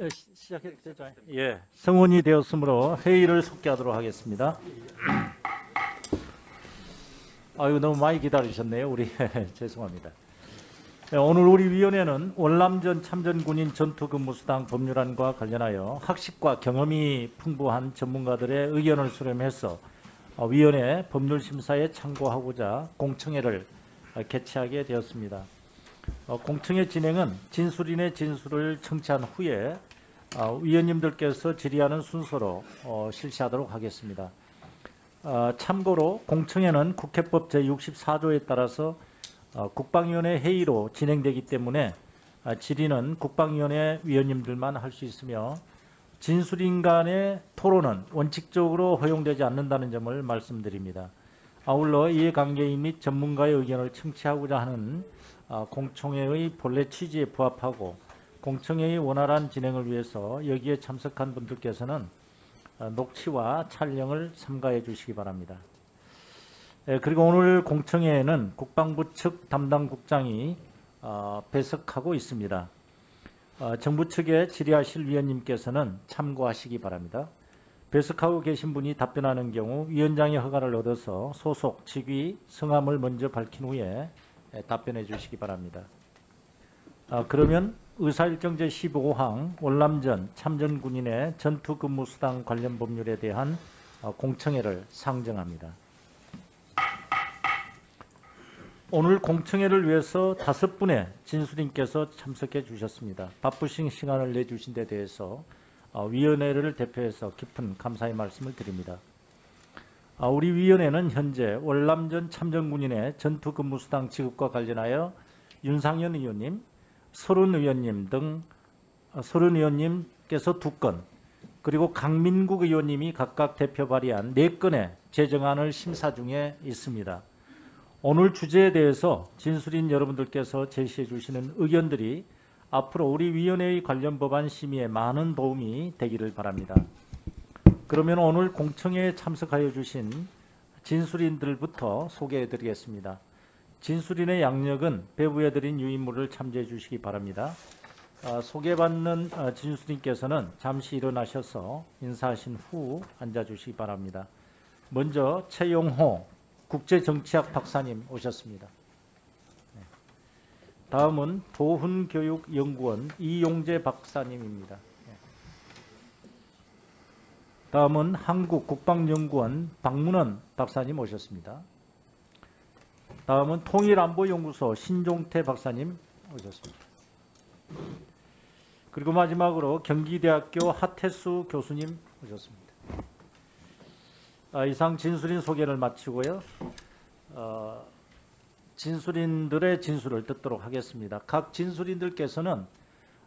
시작해도 되죠? 예, 성원이 되었으므로 회의를 속개하도록 하겠습니다. 아유, 너무 많이 기다리셨네요, 우리. 죄송합니다. 오늘 우리 위원회는 월남전 참전군인 전투근무수당 법률안과 관련하여 학식과 경험이 풍부한 전문가들의 의견을 수렴해서 위원회 법률심사에 참고하고자 공청회를 개최하게 되었습니다. 공청회 진행은 진술인의 진술을 청취한 후에 위원님들께서 질의하는 순서로 실시하도록 하겠습니다. 참고로 공청회는 국회법 제64조에 따라서 국방위원회 회의로 진행되기 때문에 질의는 국방위원회 위원님들만 할 수 있으며 진술인 간의 토론은 원칙적으로 허용되지 않는다는 점을 말씀드립니다. 아울러 이해관계인 및 전문가의 의견을 청취하고자 하는 공청회의 본래 취지에 부합하고 공청회의 원활한 진행을 위해서 여기에 참석한 분들께서는 녹취와 촬영을 삼가해 주시기 바랍니다. 그리고 오늘 공청회에는 국방부 측 담당 국장이 배석하고 있습니다. 정부 측에 질의하실 위원님께서는 참고하시기 바랍니다. 배석하고 계신 분이 답변하는 경우 위원장의 허가를 얻어서 소속, 직위, 성함을 먼저 밝힌 후에 답변해 주시기 바랍니다. 그러면 의사일정 제15항 월남전 참전군인의 전투근무수당 관련 법률에 대한 공청회를 상정합니다. 오늘 공청회를 위해서 5분의 진술인께서 참석해 주셨습니다. 바쁘신 시간을 내주신 데 대해서 위원회를 대표해서 깊은 감사의 말씀을 드립니다. 우리 위원회는 현재 월남전 참전군인의 전투근무수당 지급과 관련하여 윤상현 의원님, 서른 의원님 등 서른 의원님께서 2건, 그리고 강민국 의원님이 각각 대표 발의한 4건의 제정안을 심사 중에 있습니다. 오늘 주제에 대해서 진술인 여러분들께서 제시해 주시는 의견들이 앞으로 우리 위원회의 관련 법안 심의에 많은 도움이 되기를 바랍니다. 그러면 오늘 공청회에 참석하여 주신 진술인들부터 소개해 드리겠습니다. 진술인의 양력은 배부해 드린 유인물을 참조해 주시기 바랍니다. 소개받는 진술인께서는 잠시 일어나셔서 인사하신 후 앉아 주시기 바랍니다. 먼저 최용호 국제정치학 박사님 오셨습니다. 다음은 보훈교육연구원 이용재 박사님입니다. 다음은 한국국방연구원 박문원 박사님 오셨습니다. 다음은 통일안보연구소 신종태 박사님 오셨습니다. 그리고 마지막으로 경기대학교 하태수 교수님 오셨습니다. 이상 진술인 소개를 마치고요. 진술인들의 진술을 듣도록 하겠습니다. 각 진술인들께서는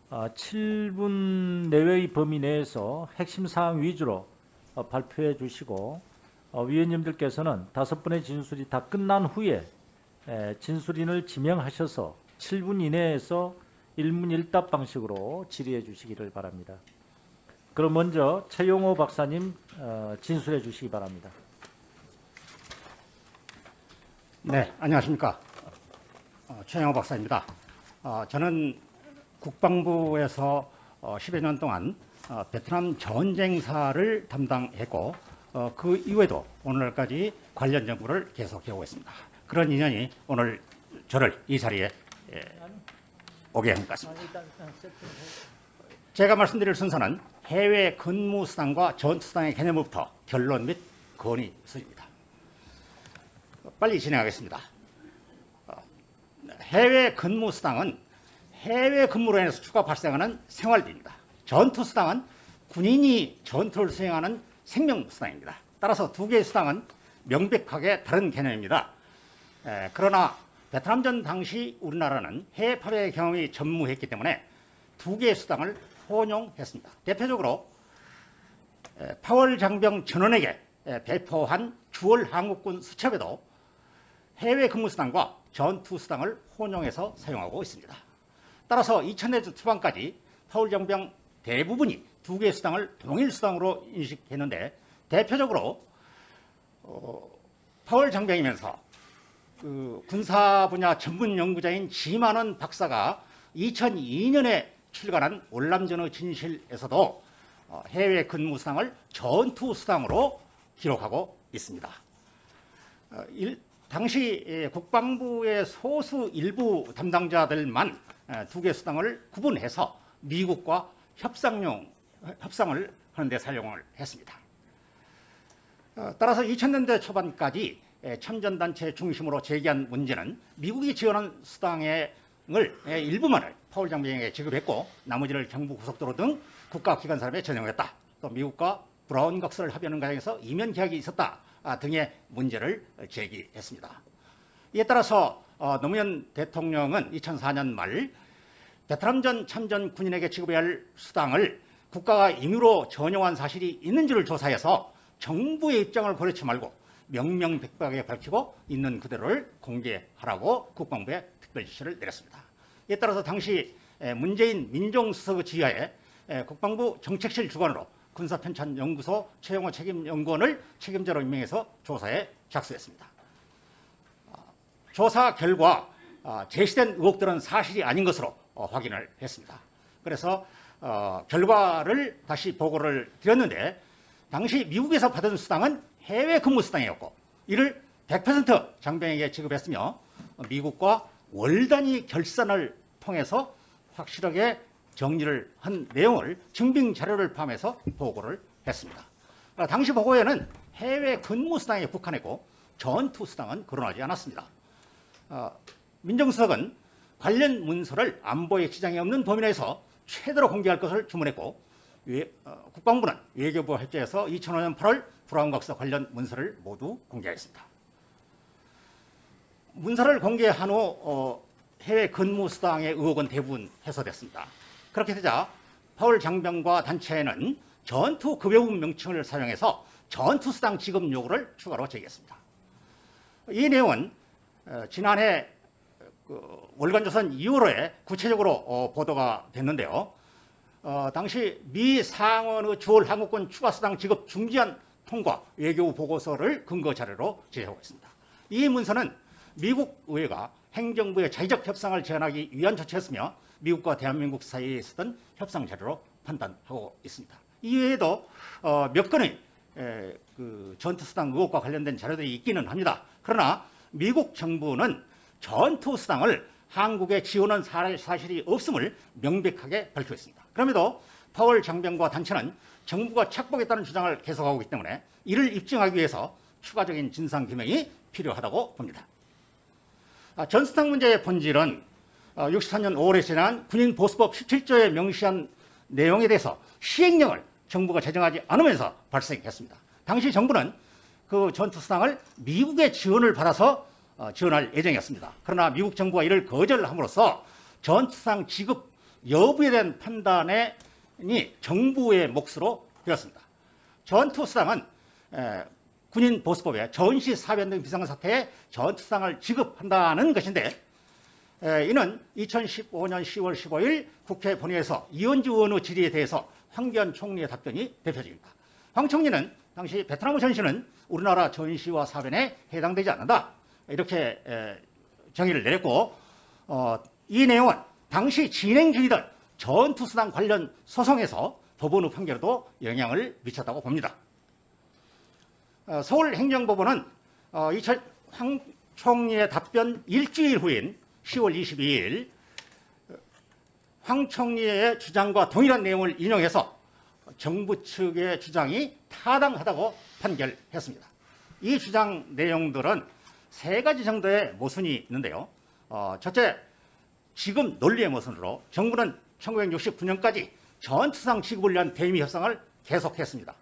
7분 내외의 범위 내에서 핵심 사항 위주로 발표해 주시고 위원님들께서는 5분의 진술이 다 끝난 후에 진술인을 지명하셔서 7분 이내에서 1문 1답 방식으로 질의해 주시기를 바랍니다. 그럼 먼저 최용호 박사님 진술해 주시기 바랍니다. 네, 안녕하십니까. 최영호 박사입니다. 저는 국방부에서 10여 년 동안 베트남 전쟁사를 담당했고 그 이후에도 오늘까지 관련 연구를 계속해오고 있습니다. 그런 인연이 오늘 저를 이 자리에 오게 한 것 같습니다. 제가 말씀드릴 순서는 해외 근무수당과 전투수당의 개념부터 결론 및 건의 수입니다. 빨리 진행하겠습니다. 해외 근무수당은 해외 근무로 인해서 추가 발생하는 생활비입니다. 전투수당은 군인이 전투를 수행하는 생명수당입니다. 따라서 2개의 수당은 명백하게 다른 개념입니다. 그러나 베트남전 당시 우리나라는 해외 파병의 경험이 전무했기 때문에 2개의 수당을 혼용했습니다. 대표적으로 8월 장병 전원에게 배포한 주월 한국군 수첩에도 해외 근무수당과 전투수당을 혼용해서 사용하고 있습니다. 따라서 2000년대 초반까지 8월 장병 대부분이 2개의 수당을 동일 수당으로 인식했는데 대표적으로 8월 장병이면서 그 군사 분야 전문 연구자인 지만원 박사가 2002년에 출간한 월남전의 진실에서도 해외 근무 수당을 전투 수당으로 기록하고 있습니다. 당시 국방부의 소수 일부 담당자들만 두 개 수당을 구분해서 미국과 협상을 하는 데 사용을 했습니다. 따라서 2000년대 초반까지 참전단체 중심으로 제기한 문제는 미국이 지원한 수당의 일부만을 파월 장병에게 지급했고 나머지를 정부 고속도로 등 국가기관 사람에 전용했다. 또 미국과 브라운 각서를 합의하는 과정에서 이면 계약이 있었다 등의 문제를 제기했습니다. 이에 따라서 노무현 대통령은 2004년 말 베트남전 참전 군인에게 지급해야 할 수당을 국가가 임의로 전용한 사실이 있는지를 조사해서 정부의 입장을 고려치 말고 명명백백하게 밝히고 있는 그대로를 공개하라고 국방부에 특별 지시를 내렸습니다. 이에 따라서 당시 문재인 민정수석 지하에 국방부 정책실 주관으로 군사편찬연구소 최영호 책임연구원을 책임자로 임명해서 조사에 작수했습니다. 조사 결과 제시된 의혹들은 사실이 아닌 것으로 확인을 했습니다. 그래서 결과를 다시 보고를 드렸는데 당시 미국에서 받은 수당은 해외 근무 수당이었고 이를 100% 장병에게 지급했으며 미국과 월 단위 결산을 통해서 확실하게 정리를 한 내용을 증빙 자료를 포함해서 보고를 했습니다. 당시 보고에는 해외 근무 수당에 국한했고 전투 수당은 거론하지 않았습니다. 민정수석은 관련 문서를 안보에 지장이 없는 범위 내에서 최대로 공개할 것을 주문했고 국방부는 외교부 협조해서 2005년 8월 브라운각서 관련 문서를 모두 공개했습니다. 문서를 공개한 후 해외 근무 수당의 의혹은 대부분 해소됐습니다. 그렇게 되자 파월 장병과 단체는 전투 급여분 명칭을 사용해서 전투 수당 지급 요구를 추가로 제기했습니다. 이 내용은 지난해 월간조선 2월호에 구체적으로 보도가 됐는데요. 당시 미 상원의 주월 항공권 추가 수당 지급 중지안 통과 외교부 보고서를 근거 자료로 제시하고 있습니다. 이 문서는 미국 의회가 행정부의 자의적 협상을 제한하기 위한 조치였으며 미국과 대한민국 사이에 있었던 협상 자료로 판단하고 있습니다. 이외에도 몇 건의 전투수당 의혹과 관련된 자료들이 있기는 합니다. 그러나 미국 정부는 전투수당을 한국에 지원한 사실이 없음을 명백하게 밝히고 있습니다. 그럼에도 파월 장병과 단체는 정부가 착복했다는 주장을 계속하고 있기 때문에 이를 입증하기 위해서 추가적인 진상규명이 필요하다고 봅니다. 전수당 문제의 본질은 64년 5월에 지난 군인보수법 17조에 명시한 내용에 대해서 시행령을 정부가 제정하지 않으면서 발생했습니다. 당시 정부는 그 전투수당을 미국의 지원을 받아서 지원할 예정이었습니다. 그러나 미국 정부가 이를 거절함으로써 전투수당 지급 여부에 대한 판단이 정부의 몫으로 되었습니다. 전투수당은 군인보수법에 전시사변 등 비상사태에 전투수당을 지급한다는 것인데 이는 2015년 10월 15일 국회 본회의에서 이원주 의원의 질의에 대해서 황교안 총리의 답변이 대표적입니다. 황 총리는 당시 베트남 전시는 우리나라 전시와 사변에 해당되지 않는다 이렇게 정의를 내렸고 이 내용은 당시 진행 중이던 전투수당 관련 소송에서 법원의 판결에도 영향을 미쳤다고 봅니다. 서울행정법원은 황 총리의 답변 일주일 후인 10월 22일 황 총리의 주장과 동일한 내용을 인용해서 정부 측의 주장이 타당하다고 판결했습니다. 이 주장 내용들은 세 가지 정도의 모순이 있는데요. 첫째, 지금 논리의 모순으로 정부는 1969년까지 전투수당 지급을 위한 대미 협상을 계속했습니다.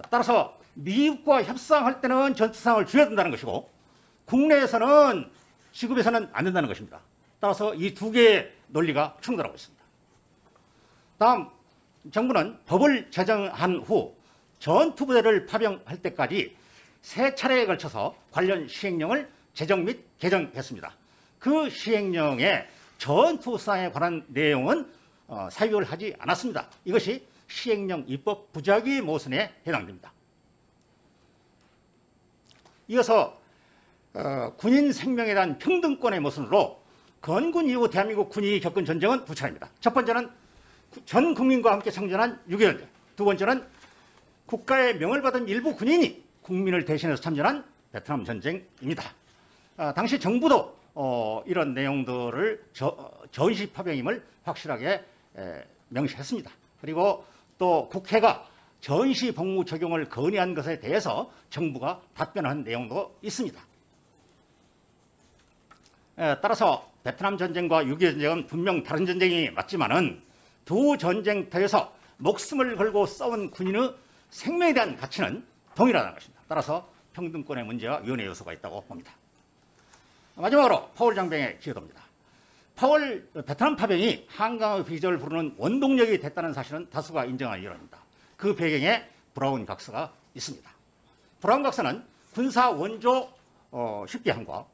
따라서 미국과 협상할 때는 전투수당을 줘야 된다는 것이고 국내에서는 지급해서는 안 된다는 것입니다. 따라서 이 두 개의 논리가 충돌하고 있습니다. 다음, 정부는 법을 제정한 후 전투부대를 파병할 때까지 세 차례에 걸쳐서 관련 시행령을 제정 및 개정했습니다. 그 시행령에 전투수당에 관한 내용은 사유를 하지 않았습니다. 이것이 시행령 입법 부작위 모순에 해당됩니다. 이어서 군인 생명에 대한 평등권의 모순으로 건군 이후 대한민국 군이 겪은 전쟁은 두 차례입니다. 첫 번째는 전 국민과 함께 참전한 6.25 전쟁. 두 번째는 국가의 명을 받은 일부 군인이 국민을 대신해서 참전한 베트남 전쟁입니다. 당시 정부도 이런 내용들을 전시 파병임을 확실하게 명시했습니다. 그리고 또 국회가 전시 복무 적용을 건의한 것에 대해서 정부가 답변한 내용도 있습니다. 따라서 베트남 전쟁과 6.25 전쟁은 분명 다른 전쟁이 맞지만은 두 전쟁터에서 목숨을 걸고 싸운 군인의 생명에 대한 가치는 동일하다는 것입니다. 따라서 평등권의 문제와 위헌의 요소가 있다고 봅니다. 마지막으로 파월 장병의 기여도입니다. 파월 베트남 파병이 한강의 비전을 부르는 원동력이 됐다는 사실은 다수가 인정할 일입니다. 그 배경에 브라운 각서가 있습니다. 브라운 각서는 군사 원조 10개항과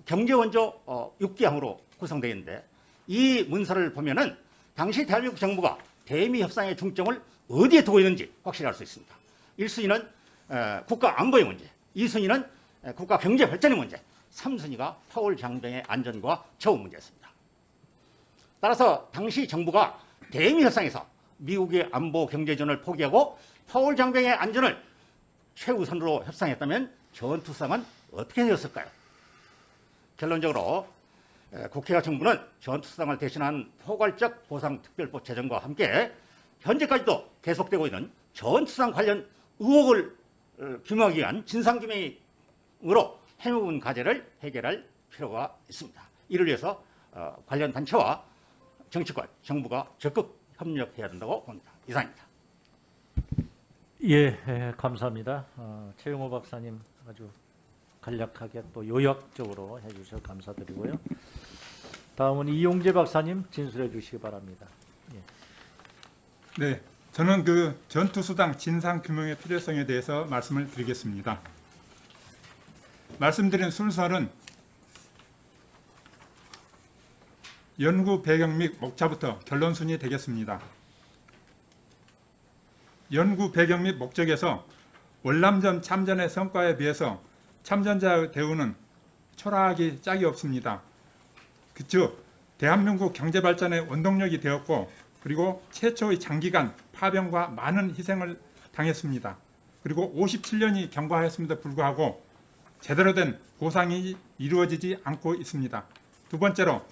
경제 원조 6개항으로 구성되어 있는데 이 문서를 보면은 당시 대한민국 정부가 대미 협상의 중점을 어디에 두고 있는지 확실히 알 수 있습니다. 1순위는 국가 안보의 문제, 2순위는 국가 경제 발전의 문제, 3순위가 파월 장병의 안전과 처우 문제였습니다. 따라서 당시 정부가 대미 협상에서 미국의 안보 경제 지원을 포기하고 파월 장병의 안전을 최우선으로 협상했다면 전투상은 어떻게 되었을까요? 결론적으로 국회와 정부는 전투수당을 대신한 포괄적 보상특별법 제정과 함께 현재까지도 계속되고 있는 전투수당 관련 의혹을 규명하기 위한 진상규명으로 해묵은 과제를 해결할 필요가 있습니다. 이를 위해서 관련 단체와 정치권, 정부가 적극 협력해야 된다고 봅니다. 이상입니다. 예, 감사합니다. 최용호 박사님 아주 간략하게 또 요약적으로 해주셔서 감사드리고요. 다음은 이용재 박사님 진술해 주시기 바랍니다. 예. 네, 저는 그 전투수당 진상규명의 필요성에 대해서 말씀을 드리겠습니다. 말씀드린 순서는 연구 배경 및 목차부터 결론순이 되겠습니다. 연구 배경 및 목적에서 월남전 참전의 성과에 비해서 참전자의 대우는 초라하기 짝이 없습니다. 즉 대한민국 경제발전의 원동력이 되었고 그리고 최초의 장기간 파병과 많은 희생을 당했습니다. 그리고 57년이 경과하였음에도 불구하고 제대로 된 보상이 이루어지지 않고 있습니다. 두 번째로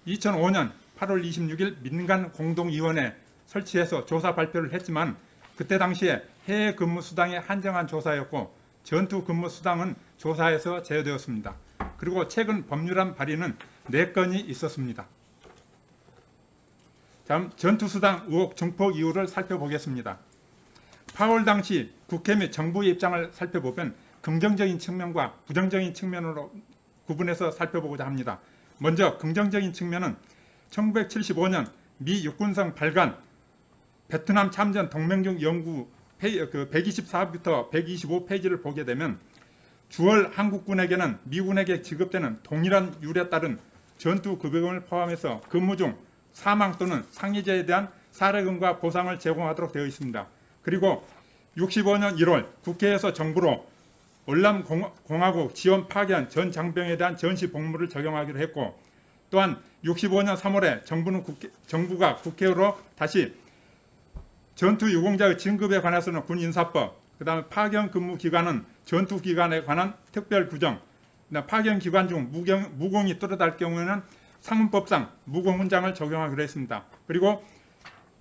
2005년 8월 26일 민간공동위원회 설치해서 조사 발표를 했지만 그때 당시에 해외 근무 수당에 한정한 조사였고 전투 근무 수당은 조사에서 제외되었습니다. 그리고 최근 법률안 발의는 4건이 있었습니다. 다음 전투 수당 의혹 증폭 이유를 살펴보겠습니다. 8월 당시 국회 및 정부의 입장을 살펴보면 긍정적인 측면과 부정적인 측면으로 구분해서 살펴보고자 합니다. 먼저 긍정적인 측면은 1975년 미 육군성 발간 베트남 참전 동맹중 연구 124부터 125페이지를 보게 되면 주월 한국군에게는 미군에게 지급되는 동일한 율에 따른 전투급여금을 포함해서 근무 중 사망 또는 상해자에 대한 사례금과 보상을 제공하도록 되어 있습니다. 그리고 65년 1월 국회에서 정부로 월남공화국 지원 파견 전 장병에 대한 전시 복무를 적용하기로 했고 또한 65년 3월에 정부가 국회로 다시 전투 유공자의 진급에 관해서는 군인사법, 그 다음에 파견 근무 기간은 전투 기간에 관한 특별 규정, 파견 기간 중 무공이 뚜렷할 경우에는 상문법상 무공훈장을 적용하기로 했습니다. 그리고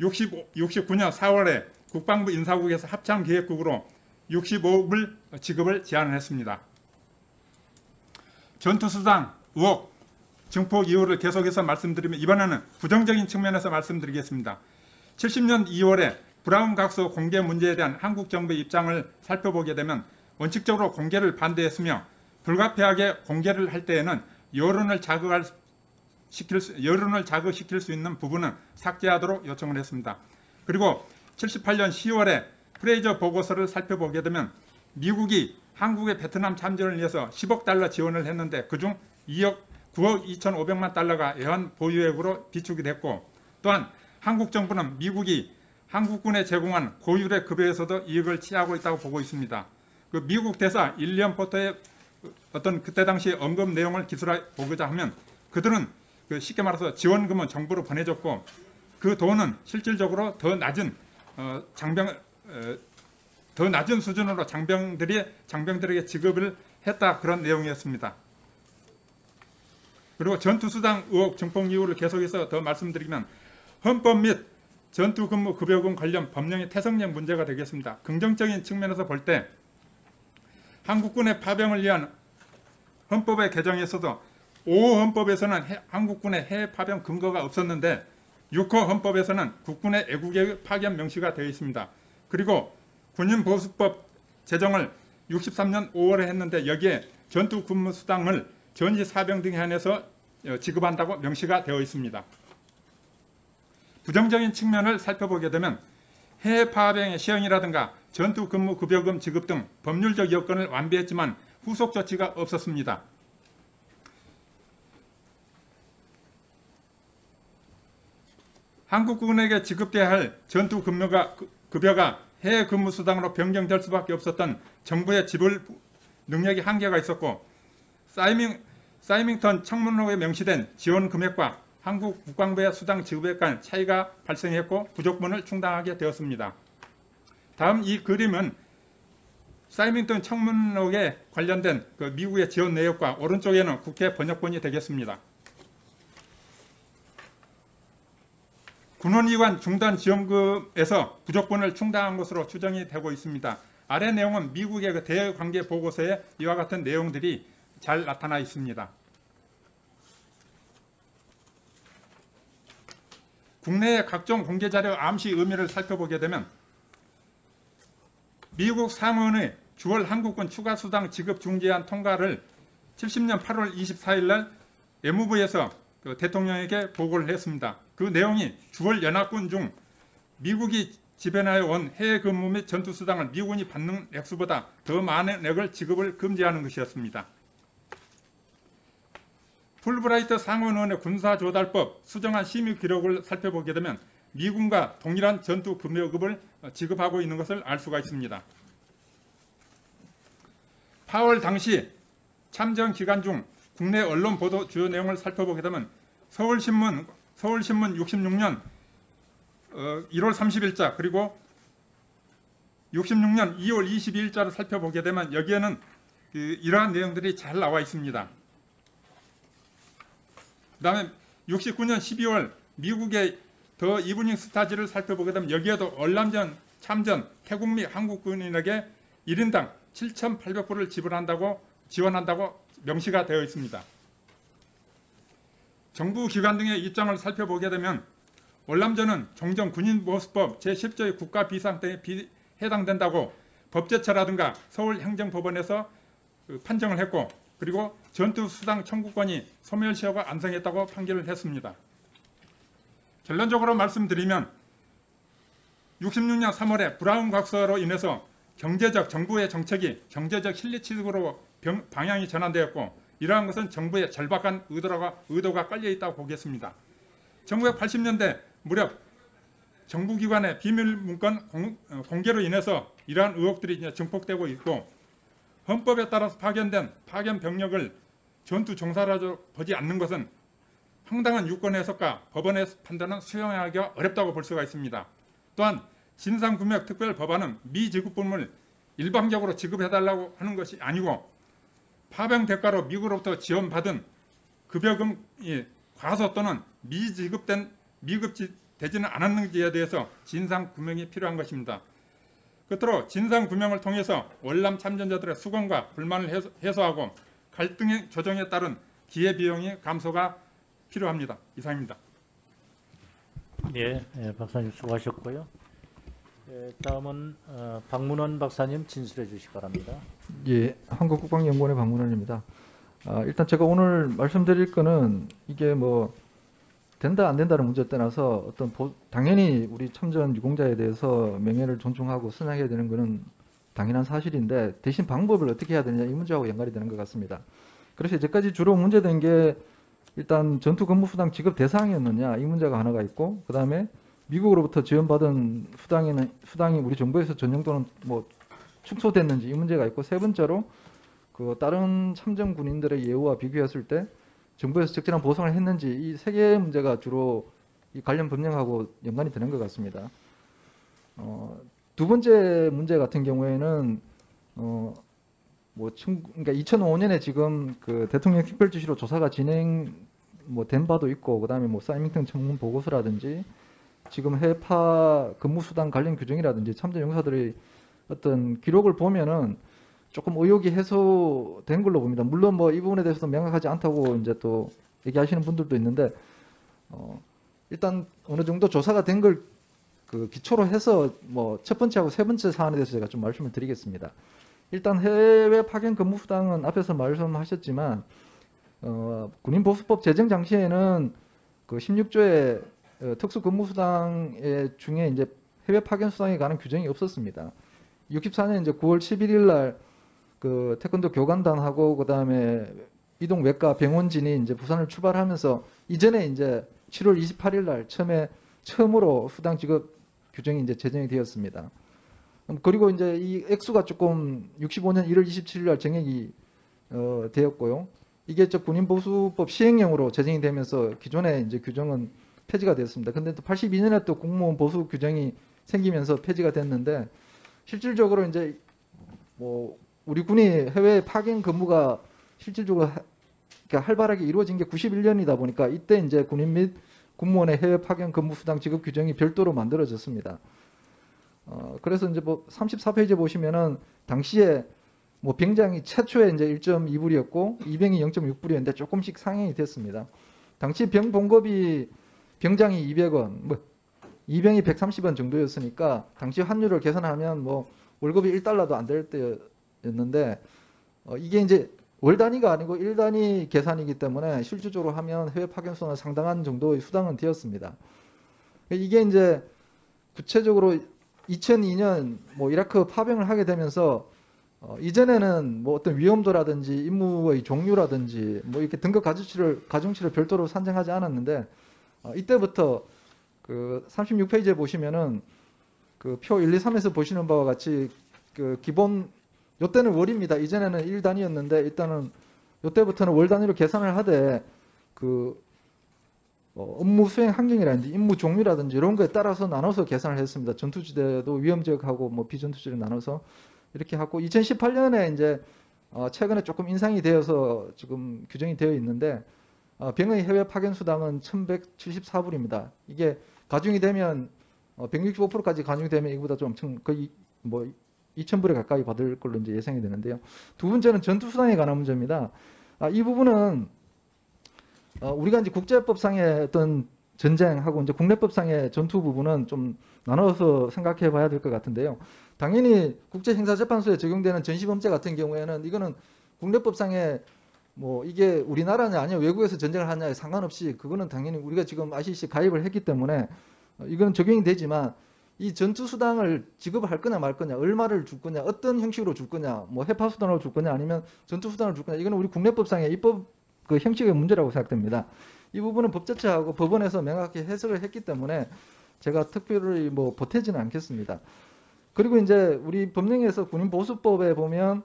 69년 4월에 국방부 인사국에서 합참기획국으로 65불 지급을 제안을 했습니다. 전투수당 의혹 증폭 이유를 계속해서 말씀드리면 이번에는 부정적인 측면에서 말씀드리겠습니다. 70년 2월에 브라운 각서 공개 문제에 대한 한국 정부의 입장을 살펴보게 되면 원칙적으로 공개를 반대했으며 불가피하게 공개를 할 때에는 여론을 자극시킬 수 있는 부분은 삭제하도록 요청을 했습니다. 그리고 78년 10월에 프레이저 보고서를 살펴보게 되면 미국이 한국의 베트남 참전을 위해서 10억 달러 지원을 했는데 그중 9억 2,500만 달러가 애완 보유액으로 비축이 됐고 또한 한국 정부는 미국이 한국군에 제공한 고율의 급여에서도 이익을 취하고 있다고 보고 있습니다. 그 미국 대사 일리엄 포터의 어떤 그때 당시 언급 내용을 기술해 보고자 하면 그들은 쉽게 말해서 지원금은 정부로 보내줬고 그 돈은 실질적으로 더 낮은 더 낮은 수준으로 장병들에게 지급을 했다, 그런 내용이었습니다. 그리고 전투수당 의혹 증폭 이유를 계속해서 더 말씀드리면 헌법 및 전투근무 급여금 관련 법령의 태성령 문제가 되겠습니다. 긍정적인 측면에서 볼 때 한국군의 파병을 위한 헌법의 개정에서도 5호 헌법에서는 한국군의 해외 파병 근거가 없었는데 6호 헌법에서는 국군의 애국의 파견 명시가 되어 있습니다. 그리고 군인보수법 제정을 63년 5월에 했는데 여기에 전투근무수당을 전시 사병 등에 한해서 지급한다고 명시가 되어 있습니다. 부정적인 측면을 살펴보게 되면 해외 파병의 시행이라든가 전투근무급여금 지급 등 법률적 여건을 완비했지만 후속 조치가 없었습니다. 한국군에게 지급돼야 할 전투급여가 해외 근무수당으로 변경될 수밖에 없었던 정부의 지불 능력이 한계가 있었고 사이밍턴 청문회에 명시된 지원 금액과 한국 국방부의 수당 지급액 간 차이가 발생했고 부족분을 충당하게 되었습니다. 다음 이 그림은 사이밍턴 청문회에 관련된 미국의 지원 내역과 오른쪽에는 국회 번역본이 되겠습니다. 군원이관 중단 지원금에서 부족분을 충당한 것으로 추정이 되고 있습니다. 아래 내용은 미국의 대외관계 보고서에 이와 같은 내용들이 잘 나타나 있습니다. 국내의 각종 공개자료 암시 의미를 살펴보게 되면 미국 상원의 주월 한국군 추가수당 지급 중지안 통과를 70년 8월 24일 날 외무부에서 대통령에게 보고를 했습니다. 그 내용이 주월 연합군 중 미국이 지변하여 온 해외 근무 및 전투수당을 미군이 받는 액수보다 더 많은 액을 지급을 금지하는 것이었습니다. 풀브라이트 상원의원의 군사조달법 수정안 심의 기록을 살펴보게 되면 미군과 동일한 전투급여금을 지급하고 있는 것을 알 수가 있습니다. 8월 당시 참전 기간 중 국내 언론 보도 주요 내용을 살펴보게 되면 서울신문 66년 1월 30일자 그리고 66년 2월 22일자를 살펴보게 되면 여기에는 이러한 내용들이 잘 나와 있습니다. 그 다음에 69년 12월 미국의 더 이브닝 스타즈를 살펴보게 되면 여기에도 얼람전, 참전, 태국 및 한국군인에게 1인당 7,800불을 지원한다고 명시가 되어 있습니다. 정부 기관 등의 입장을 살펴보게 되면 월남전은 종전 군인보수법 제10조의 국가비상 등에 해당된다고 법제처라든가 서울행정법원에서 판정을 했고 그리고 전투수당 청구권이 소멸시효가 안성했다고 판결을 했습니다. 결론적으로 말씀드리면 66년 3월에 브라운 각서로 인해서 정부의 정책이 경제적 실리 취득으로 방향이 전환되었고 이러한 것은 정부의 절박한 의도가 깔려있다고 보겠습니다. 1980년대 무렵 정부기관의 비밀문건 공개로 인해서 이러한 의혹들이 이제 증폭되고 있고 헌법에 따라서 파견된 파견 병력을 전투 종사자로 보지 않는 것은 황당한 유권 해석과 법원의 판단은 수용하기가 어렵다고 볼 수가 있습니다. 또한 진상규명 특별법안은 미지급분을 일방적으로 지급해달라고 하는 것이 아니고 파병 대가로 미국으로부터 지원받은 급여금이 과소 또는 미급되지는 않았는지에 대해서 진상규명이 필요한 것입니다. 끝으로 진상규명을 통해서 월남 참전자들의 수건과 불만을 해소하고 갈등의 조정에 따른 기회비용의 감소가 필요합니다. 이상입니다. 예, 박사님 수고하셨고요. 다음은 박문원 박사님 진술해 주시기 바랍니다. 예, 한국국방연구원의 박문원입니다. 일단 제가 오늘 말씀드릴 거는 이게 뭐 된다 안 된다는 문제 떠나서 당연히 우리 참전 유공자에 대해서 명예를 존중하고 선양해야 되는 것은 당연한 사실인데 대신 방법을 어떻게 해야 되느냐 이 문제하고 연관이 되는 것 같습니다. 그래서 이제까지 주로 문제된 게 일단 전투 근무수당 지급 대상이었느냐 이 문제가 하나가 있고 그 다음에 미국으로부터 지원받은 수당이 우리 정부에서 전용 또는 뭐 축소됐는지 이 문제가 있고 세 번째로 다른 참전 군인들의 예우와 비교했을 때 정부에서 적절한 보상을 했는지 이 세 개의 문제가 주로 이 관련 법령하고 연관이 되는 것 같습니다. 두 번째 문제 같은 경우에는 그러니까 2005년에 지금 그 대통령 특별 지시로 조사가 된 바도 있고, 그다음에 사이밍턴 청문 보고서라든지 지금 해외파 근무 수당 관련 규정이라든지 참전 용사들의 어떤 기록을 보면은 조금 의혹이 해소된 걸로 봅니다. 물론 이 부분에 대해서도 명확하지 않다고 이제 또 얘기하시는 분들도 있는데, 일단 어느 정도 조사가 된 걸 그 기초로 해서 첫 번째하고 세 번째 사안에 대해서 제가 좀 말씀을 드리겠습니다. 일단 해외 파견 근무 수당은 앞에서 말씀하셨지만 군인보수법 제정 당시에는 그 16조의 특수 근무 수당 중에 이제 해외 파견 수당에 관한 규정이 없었습니다. 64년 이제 9월 11일 날 그 태권도 교관단하고 그다음에 이동 외과 병원진이 이제 부산을 출발하면서 이전에 이제 7월 28일 날 처음으로 수당 지급 규정이 이제 제정이 되었습니다. 그리고 이제 이 액수가 조금 65년 1월 27일 날 정액이 되었고요. 이게 군인보수법 시행령으로 제정이 되면서 기존의 이제 규정은 폐지가 됐습니다. 근데 또 82년에 또 공무원 보수 규정이 생기면서 폐지가 됐는데, 실질적으로 이제 우리 군이 해외 파견 근무가 실질적으로 활발하게 이루어진 게 91년이다 보니까 이때 이제 군인 및 군무원의 해외 파견 근무 수당 지급 규정이 별도로 만들어졌습니다. 그래서 이제 34페이지에 보시면은 당시에 병장이 최초에 이제 1.2불이었고 이병이 0.6불이었는데 조금씩 상향이 됐습니다. 당시 병 봉급이 병장이 200원, 이병이 130원 정도였으니까 당시 환율을 계산하면 월급이 1달러도 안 될 때였는데, 이게 이제 월 단위가 아니고 1단위 계산이기 때문에 실질적으로 하면 해외 파견 수당은 상당한 정도의 수당은 되었습니다. 이게 이제 구체적으로 2002년 이라크 파병을 하게 되면서 이전에는 어떤 위험도라든지 임무의 종류라든지 이렇게 등급 가중치를 별도로 산정하지 않았는데, 이때부터 그 36페이지에 보시면은 그 표 1, 2, 3에서 보시는 바와 같이 그 기본 요때는 월입니다. 이전에는 1단위였는데 일단은 요때부터는 월 단위로 계산을 하되 그 업무 수행 환경이라든지 임무 종류라든지 이런 거에 따라서 나눠서 계산을 했습니다. 전투지대도 위험지역하고 비전투지를 나눠서 이렇게 하고, 2018년에 이제 최근에 조금 인상이 되어서 지금 규정이 되어 있는데, 병의 해외 파견 수당은 1,174불입니다. 이게 가중이 되면 165%까지 가중이 되면 이거보다 좀 거의 2,000불에 가까이 받을 걸로 이제 예상이 되는데요. 두 번째는 전투수당에 관한 문제입니다. 이 부분은 우리가 이제 국제법상의 어떤 전쟁하고 이제 국내법상의 전투 부분은 좀 나눠서 생각해 봐야 될 것 같은데요. 당연히 국제행사재판소에 적용되는 전시범죄 같은 경우에는 이거는 국내법상의 이게 우리나라냐 아니면 외국에서 전쟁을 하냐에 상관없이 그거는 당연히 우리가 지금 ICC 가입을 했기 때문에 이건 적용이 되지만, 이 전투수당을 지급을 할 거냐 말 거냐, 얼마를 줄 거냐, 어떤 형식으로 줄 거냐, 해파수당으로 줄 거냐 아니면 전투수당을 줄 거냐, 이거는 우리 국내법상의 입법 그 형식의 문제라고 생각됩니다. 이 부분은 법제처하고 법원에서 명확히 해석을 했기 때문에 제가 특별히 보태지는 않겠습니다. 그리고 이제 우리 법령에서 군인보수법에 보면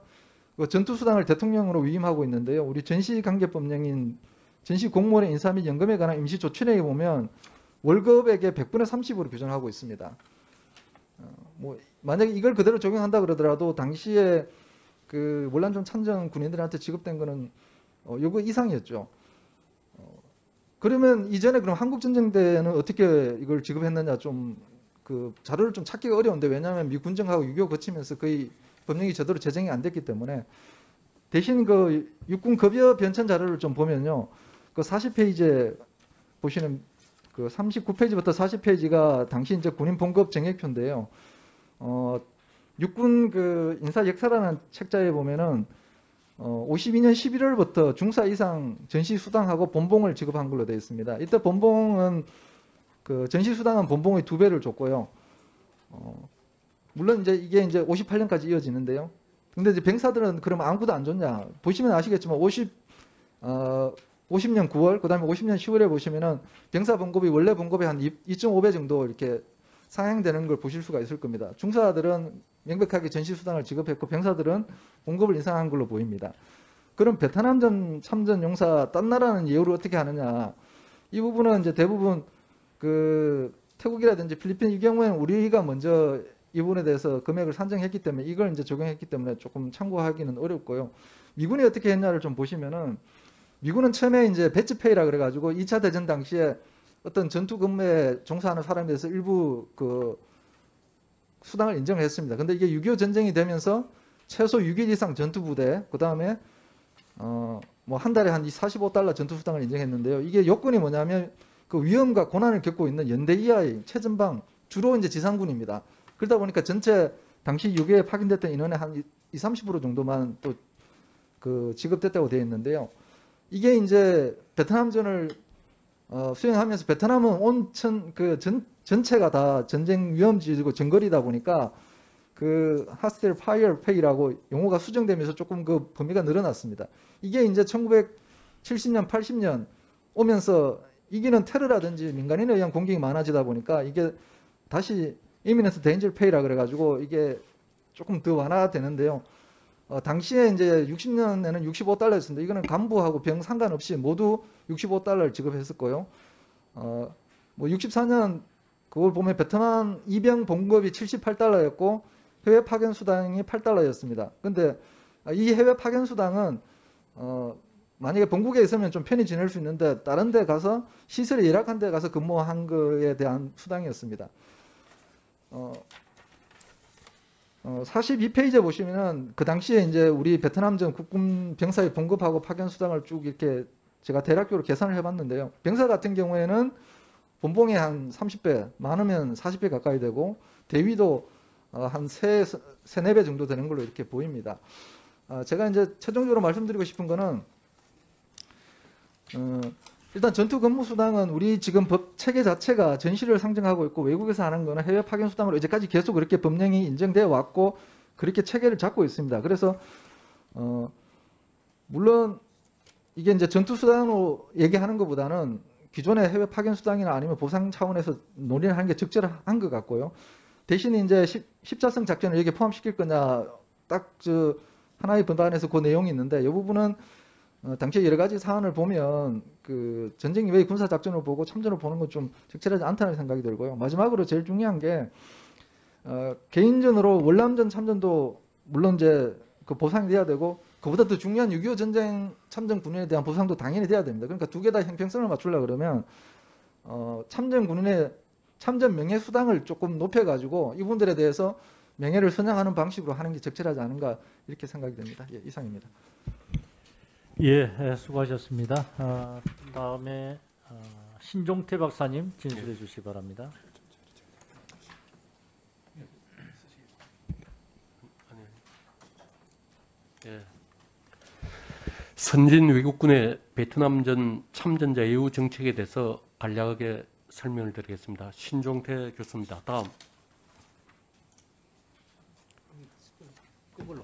그 전투수당을 대통령으로 위임하고 있는데요. 우리 전시관계법령인 전시공무원의 인사 및 연금에 관한 임시조치령에 보면 월급액의 100분의 30으로 규정하고 있습니다. 만약에 이걸 그대로 적용한다 그러더라도 당시에 그 몰란종 참전 군인들한테 지급된 거는 요거 이상이었죠. 그러면 이전에 그럼 한국전쟁 때는 어떻게 이걸 지급했느냐, 좀 그 자료를 좀 찾기가 어려운데, 왜냐하면 미군정하고 6.25 거치면서 거의 법령이 제대로 제정이 안 됐기 때문에, 대신 그 육군 급여 변천 자료를 좀 보면요, 그 40페이지에 보시는 그 39페이지부터 40페이지가 당시 이제 군인 봉급 정액표인데요. 육군 그 인사 역사라는 책자에 보면은 52년 11월부터 중사 이상 전시 수당하고 본봉을 지급한 걸로 되어 있습니다. 이때 본봉은 그 전시 수당은 본봉의 2배를 줬고요. 물론 이제 이게 이제 58년까지 이어지는데요. 근데 이제 병사들은 그럼 아무것도 안 줬냐? 보시면 아시겠지만 50년 9월, 그다음에 50년 10월에 보시면은 병사 봉급이 원래 봉급의 한 2.5배 정도 이렇게 상향되는 걸 보실 수가 있을 겁니다. 중사들은 명백하게 전시 수당을 지급했고 병사들은 봉급을 인상한 걸로 보입니다. 그럼 베트남전 참전 용사 딴 나라는 예우를 어떻게 하느냐? 이 부분은 이제 대부분 그 태국이라든지 필리핀 이 경우에는 우리가 먼저 이 부분에 대해서 금액을 산정했기 때문에 이걸 이제 적용했기 때문에 조금 참고하기는 어렵고요. 미군이 어떻게 했냐를 좀 보시면은 미군은 처음에 이제 배치페이라 그래가지고 2차 대전 당시에 어떤 전투 근무에 종사하는 사람에 대해서 일부 그 수당을 인정을 했습니다. 근데 이게 6.25 전쟁이 되면서 최소 6일 이상 전투 부대, 그 다음에 뭐 한 달에 한 $45 전투 수당을 인정했는데요. 이게 요건이 뭐냐면 그 위험과 고난을 겪고 있는 연대 이하의 최전방 주로 이제 지상군입니다. 그러다 보니까 전체 당시 6.25에 파견됐던 인원의 한 20-30% 정도만 또 그 지급됐다고 되어 있는데요. 이게 이제 베트남전을 수행하면서 베트남은 전체가 다 전쟁 위험지고 전거리다 보니까 그 하스텔 파이어 페이라고 용어가 수정되면서 조금 그 범위가 늘어났습니다. 이게 이제 1970년, 80년 오면서 이기는 테러라든지 민간인에 의한 공격이 많아지다 보니까 이게 다시 imminent danger pay라 그래가지고 이게 조금 더 완화가 되는데요. 당시에 이제 60년에는 $65였습니다. 이거는 간부하고 병 상관없이 모두 $65를 지급했을 거요. 뭐 64년 그걸 보면 베트남 이병 봉급이 $78였고 해외 파견 수당이 $8였습니다. 근데 이 해외 파견 수당은 만약에 본국에 있으면 좀 편히 지낼 수 있는데 다른 데 가서 시설이 열악한 데 가서 근무한 거에 대한 수당이었습니다. 42페이지에 보시면은 그 당시에 이제 우리 베트남전 국군 병사의 봉급하고 파견 수당을 쭉 이렇게 제가 대략적으로 계산을 해봤는데요. 병사 같은 경우에는 본봉의 한 30배, 많으면 40배 가까이 되고 대위도 한 3-4배 정도 되는 걸로 이렇게 보입니다. 제가 이제 최종적으로 말씀드리고 싶은 거는 일단 전투 근무 수당은 우리 지금 법 체계 자체가 전시를 상정하고 있고 외국에서 하는 거는 해외 파견 수당으로 이제까지 계속 그렇게 법령이 인정되어 왔고 그렇게 체계를 잡고 있습니다. 그래서 물론 이게 이제 전투 수당으로 얘기하는 것보다는 기존의 해외 파견 수당이나 아니면 보상 차원에서 논의를 하는 게 적절한 것 같고요. 대신 이제 십자성 작전을 여기에 포함시킬 거냐 딱 저 하나의 법안에서 그 내용이 있는데 이 부분은 당시에 여러 가지 사안을 보면 그 전쟁 이외의 군사 작전을 보고 참전을 보는 건 좀 적절하지 않다는 생각이 들고요. 마지막으로 제일 중요한 게 개인전으로 월남전 참전도 물론 이제 그 보상이 돼야 되고 그보다 더 중요한 6.25 전쟁 참전 군인에 대한 보상도 당연히 돼야 됩니다. 그러니까 두 개 다 형평성을 맞추려고 그러면 참전 군인의 참전 명예 수당을 조금 높여가지고 이분들에 대해서 명예를 선양하는 방식으로 하는 게 적절하지 않은가 이렇게 생각이 됩니다. 예, 이상입니다. 예, 수고하셨습니다. 다음에 신종태 박사님 진술해 주시기 바랍니다. 예. 선진 외국군의 베트남전 참전자 예우 정책에 대해서 간략하게 설명을 드리겠습니다. 신종태 교수입니다. 다음. 그걸로.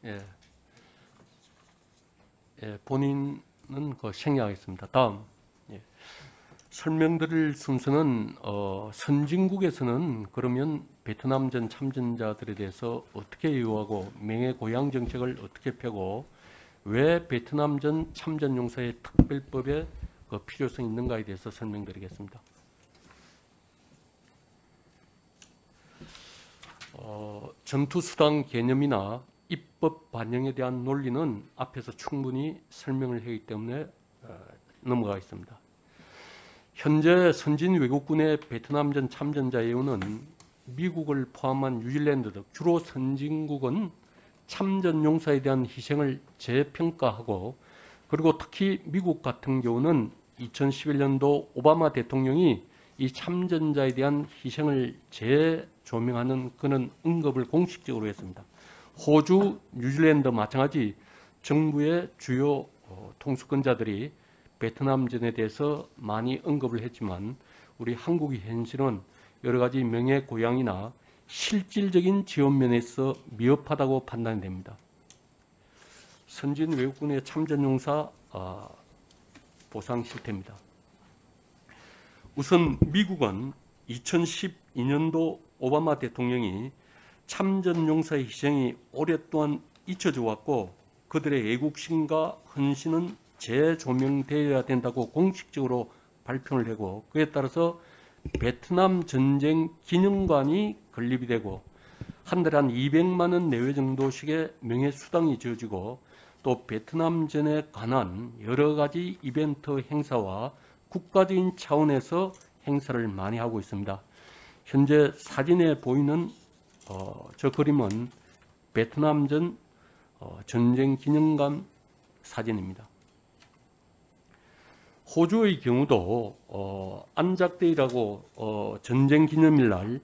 예. 예, 본인은 그 생략하겠습니다. 다음. 예. 설명드릴 순서는 선진국에서는 그러면 베트남전 참전자들에 대해서 어떻게 예우하고 명예 고양 정책을 어떻게 펴고 왜 베트남전 참전 용사의 특별법에 그 필요성이 있는가에 대해서 설명드리겠습니다. 전투수당 개념이나 입법 반영에 대한 논리는 앞에서 충분히 설명을 했기 때문에 넘어가겠습니다. 현재 선진 외국군의 베트남전 참전자 예우는 미국을 포함한 뉴질랜드 등 주로 선진국은 참전 용사에 대한 희생을 재평가하고 그리고 특히 미국 같은 경우는 2011년도 오바마 대통령이 이 참전자에 대한 희생을 재조명하는 그런 언급을 공식적으로 했습니다. 호주, 뉴질랜드 마찬가지 정부의 주요 통수권자들이 베트남전에 대해서 많이 언급을 했지만 우리 한국의 현실은 여러 가지 명예 고양이나 실질적인 지원 면에서 미흡하다고 판단됩니다. 선진 외국군의 참전용사 보상 실태입니다. 우선 미국은 2012년도 오바마 대통령이 참전용사의 희생이 오랫동안 잊혀져 왔고 그들의 애국심과 헌신은 재조명되어야 된다고 공식적으로 발표를 하고, 그에 따라서 베트남 전쟁 기념관이 건립이 되고 한 달에 한 200만 원 내외 정도씩의 명예수당이 지어지고, 또 베트남전에 관한 여러 가지 이벤트 행사와 국가적인 차원에서 행사를 많이 하고 있습니다. 현재 사진에 보이는 저 그림은 베트남전 전쟁 기념관 사진입니다. 호주의 경우도 안작데이라고 전쟁 기념일 날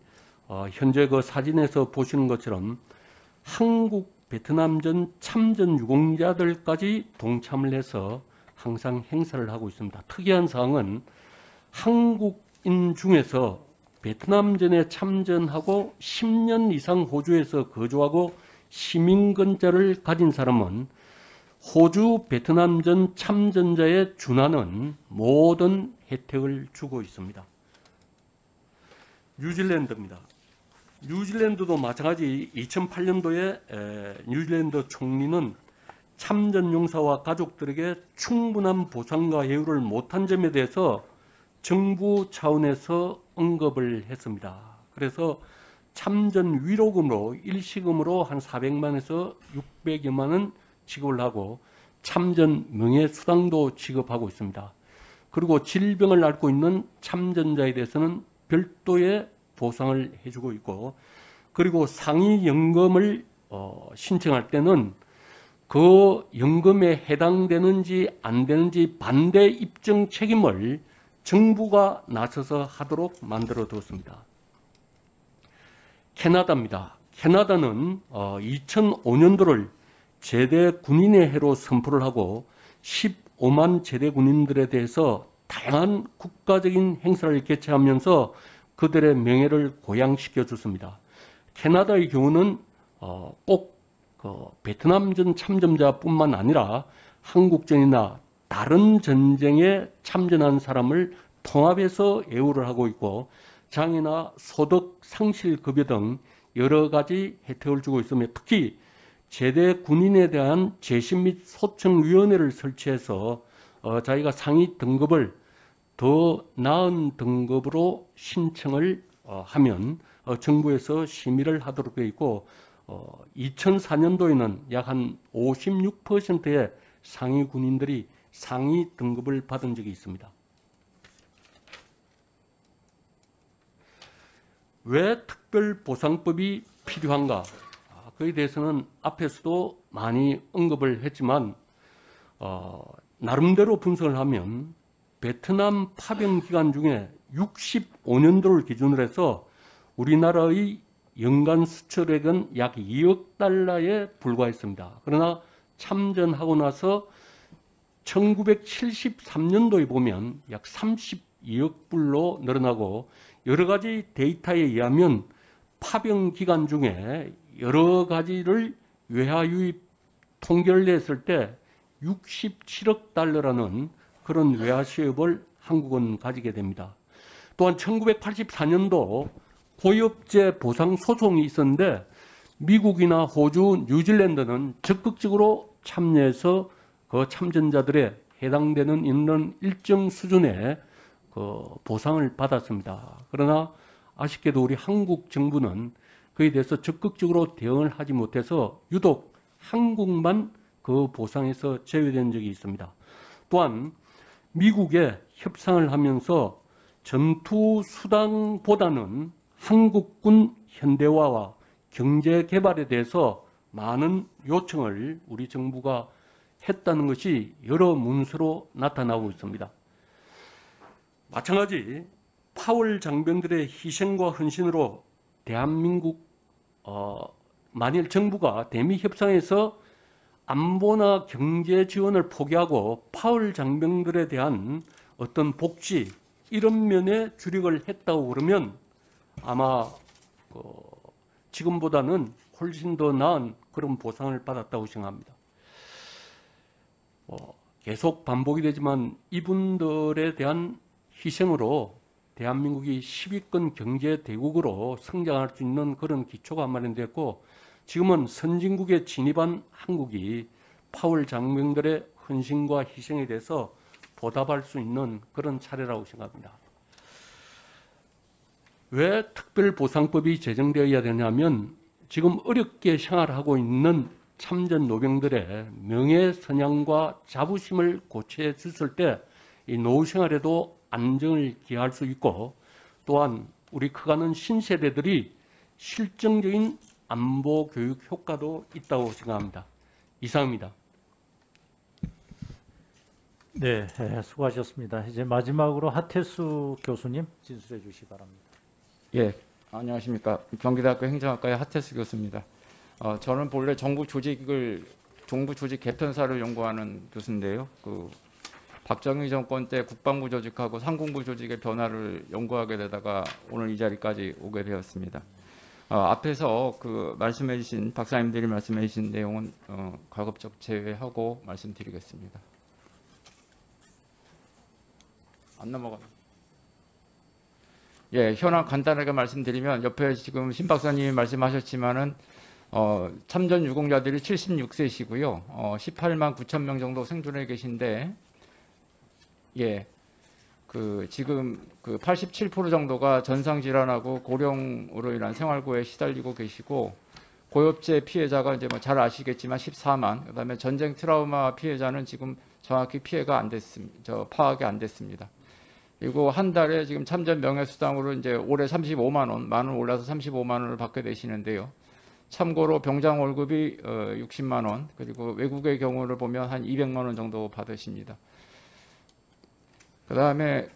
현재 그 사진에서 보시는 것처럼 한국 베트남전 참전 유공자들까지 동참을 해서 항상 행사를 하고 있습니다. 특이한 사항은 한국인 중에서 베트남전에 참전하고 10년 이상 호주에서 거주하고 시민권자를 가진 사람은 호주 베트남전 참전자에 준하는 모든 혜택을 주고 있습니다. 뉴질랜드입니다. 뉴질랜드도 마찬가지 2008년도에 뉴질랜드 총리는 참전 용사와 가족들에게 충분한 보상과 예우를 못한 점에 대해서 정부 차원에서 언급을 했습니다. 그래서 참전 위로금으로 일시금으로 한 400만에서 600여만 원 지급을 하고 참전 명예수당도 지급하고 있습니다. 그리고 질병을 앓고 있는 참전자에 대해서는 별도의 보상을 해주고 있고, 그리고 상위 연금을 신청할 때는 그 연금에 해당되는지 안 되는지 반대 입증 책임을 정부가 나서서 하도록 만들어 두었습니다. 캐나다입니다. 캐나다는 2005년도를 제대 군인의 해로 선포를 하고 15만 제대 군인들에 대해서 다양한 국가적인 행사를 개최하면서 그들의 명예를 고양시켜 줬습니다. 캐나다의 경우는 꼭 베트남전 참전자뿐만 아니라 한국전이나 다른 전쟁에 참전한 사람을 통합해서 예우를 하고 있고, 장애나 소득 상실 급여 등 여러 가지 혜택을 주고 있으며, 특히 제대 군인에 대한 재심 및 소청위원회를 설치해서 자기가 상위 등급을 더 나은 등급으로 신청을 하면 정부에서 심의를 하도록 되어 있고, 2004년도에는 약 한 56%의 상위 군인들이 상위 등급을 받은 적이 있습니다. 왜 특별보상법이 필요한가? 그에 대해서는 앞에서도 많이 언급을 했지만 나름대로 분석을 하면 베트남 파병 기간 중에 65년도를 기준으로 해서 우리나라의 연간 수출액은 약 2억 달러에 불과했습니다. 그러나 참전하고 나서 1973년도에 보면 약 32억 불로 늘어나고, 여러 가지 데이터에 의하면 파병 기간 중에 여러 가지를 외화 유입 통계를 냈을 때 67억 달러라는 그런 외화 수입을 한국은 가지게 됩니다. 또한 1984년도 고엽제 보상 소송이 있었는데 미국이나 호주, 뉴질랜드는 적극적으로 참여해서 그 참전자들의 해당되는 있는 일정 수준의 그 보상을 받았습니다. 그러나 아쉽게도 우리 한국 정부는 그에 대해서 적극적으로 대응을 하지 못해서 유독 한국만 그 보상에서 제외된 적이 있습니다. 또한 미국에 협상을 하면서 전투 수당보다는 한국군 현대화와 경제 개발에 대해서 많은 요청을 우리 정부가 했다는 것이 여러 문서로 나타나고 있습니다. 마찬가지 파월 장병들의 희생과 헌신으로 대한민국 만일 정부가 대미 협상에서 안보나 경제 지원을 포기하고 파월 장병들에 대한 어떤 복지 이런 면에 주력을 했다고 그러면 아마 지금보다는 훨씬 더 나은 그런 보상을 받았다고 생각합니다. 계속 반복이 되지만 이분들에 대한 희생으로 대한민국이 10위권 경제 대국으로 성장할 수 있는 그런 기초가 마련됐고, 지금은 선진국에 진입한 한국이 파월 장병들의 헌신과 희생에 대해서 보답할 수 있는 그런 차례라고 생각합니다. 왜 특별보상법이 제정되어야 되냐면 지금 어렵게 생활하고 있는 참전 노병들의 명예선양과 자부심을 고취해 줬을 때 이 노후 생활에도 안정을 기할 수 있고, 또한 우리 커가는 신세대들이 실증적인 안보 교육 효과도 있다고 생각합니다. 이상입니다. 네, 수고하셨습니다. 이제 마지막으로 하태수 교수님 진술해 주시기 바랍니다. 예, 안녕하십니까. 경기대학교 행정학과의 하태수 교수입니다. 저는 본래 정부 조직 개편사를 연구하는 교수인데요. 박정희 정권 때 국방부 조직하고 상공부 조직의 변화를 연구하게 되다가 오늘 이 자리까지 오게 되었습니다. 앞에서 말씀해주신 박사님들이 말씀해주신 내용은 가급적 제외하고 말씀드리겠습니다. 안 넘어가. 예, 현황 간단하게 말씀드리면 옆에 지금 신 박사님이 말씀하셨지만은 참전 유공자들이 76세시고요. 18만 9천 명 정도 생존해 계신데, 예, 지금 87% 정도가 전상 질환하고 고령으로 인한 생활고에 시달리고 계시고, 고엽제 피해자가 이제 뭐 잘 아시겠지만 14만, 그다음에 전쟁 트라우마 피해자는 지금 정확히 피해가 안 됐습니다. 파악이 안 됐습니다. 그리고 한 달에 지금 참전 명예수당으로 이제 올해 35만 원, 만 원 올라서 35만 원을 받게 되시는데요. 참고로 병장 월급이 60만 원, 그리고 외국의 경우를 보면 한 200만 원 정도 받으십니다. 그다음에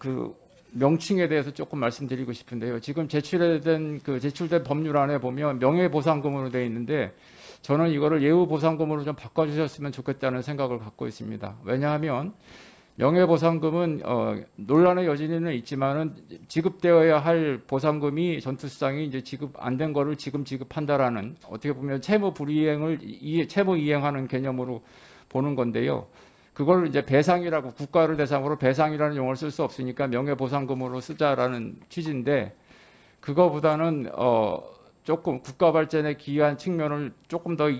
명칭에 대해서 조금 말씀드리고 싶은데요. 지금 제출된 법률안에 보면 명예보상금으로 되어 있는데, 저는 이거를 예우보상금으로 좀 바꿔주셨으면 좋겠다는 생각을 갖고 있습니다. 왜냐하면 명예보상금은 논란의 여지는 있지만은 지급되어야 할 보상금이 전투수당이 이제 지급 안 된 거를 지금 지급한다라는, 어떻게 보면 채무 이행하는 개념으로 보는 건데요. 그걸 이제 배상이라고, 국가를 대상으로 배상이라는 용어를 쓸 수 없으니까 명예보상금으로 쓰자라는 취지인데, 그거보다는 조금 국가 발전에 기여한 측면을 조금 더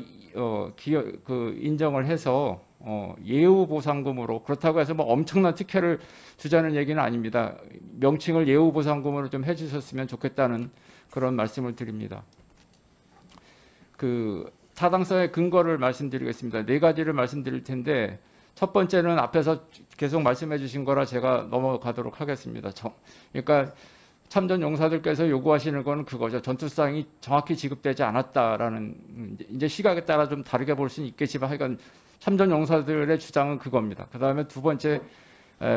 인정을 해서 예우보상금으로, 그렇다고 해서 뭐 엄청난 특혜를 주자는 얘기는 아닙니다. 명칭을 예우보상금으로 좀 해주셨으면 좋겠다는 그런 말씀을 드립니다. 타당성의 근거를 말씀드리겠습니다. 4가지를 말씀드릴 텐데, 첫 번째는 앞에서 계속 말씀해 주신 거라 제가 넘어가도록 하겠습니다. 그러니까 참전 용사들께서 요구하시는 건 그거죠. 전투수당이 정확히 지급되지 않았다라는, 이제 시각에 따라 좀 다르게 볼 수는 있겠지만 하여간 참전 용사들의 주장은 그겁니다. 그다음에 두 번째,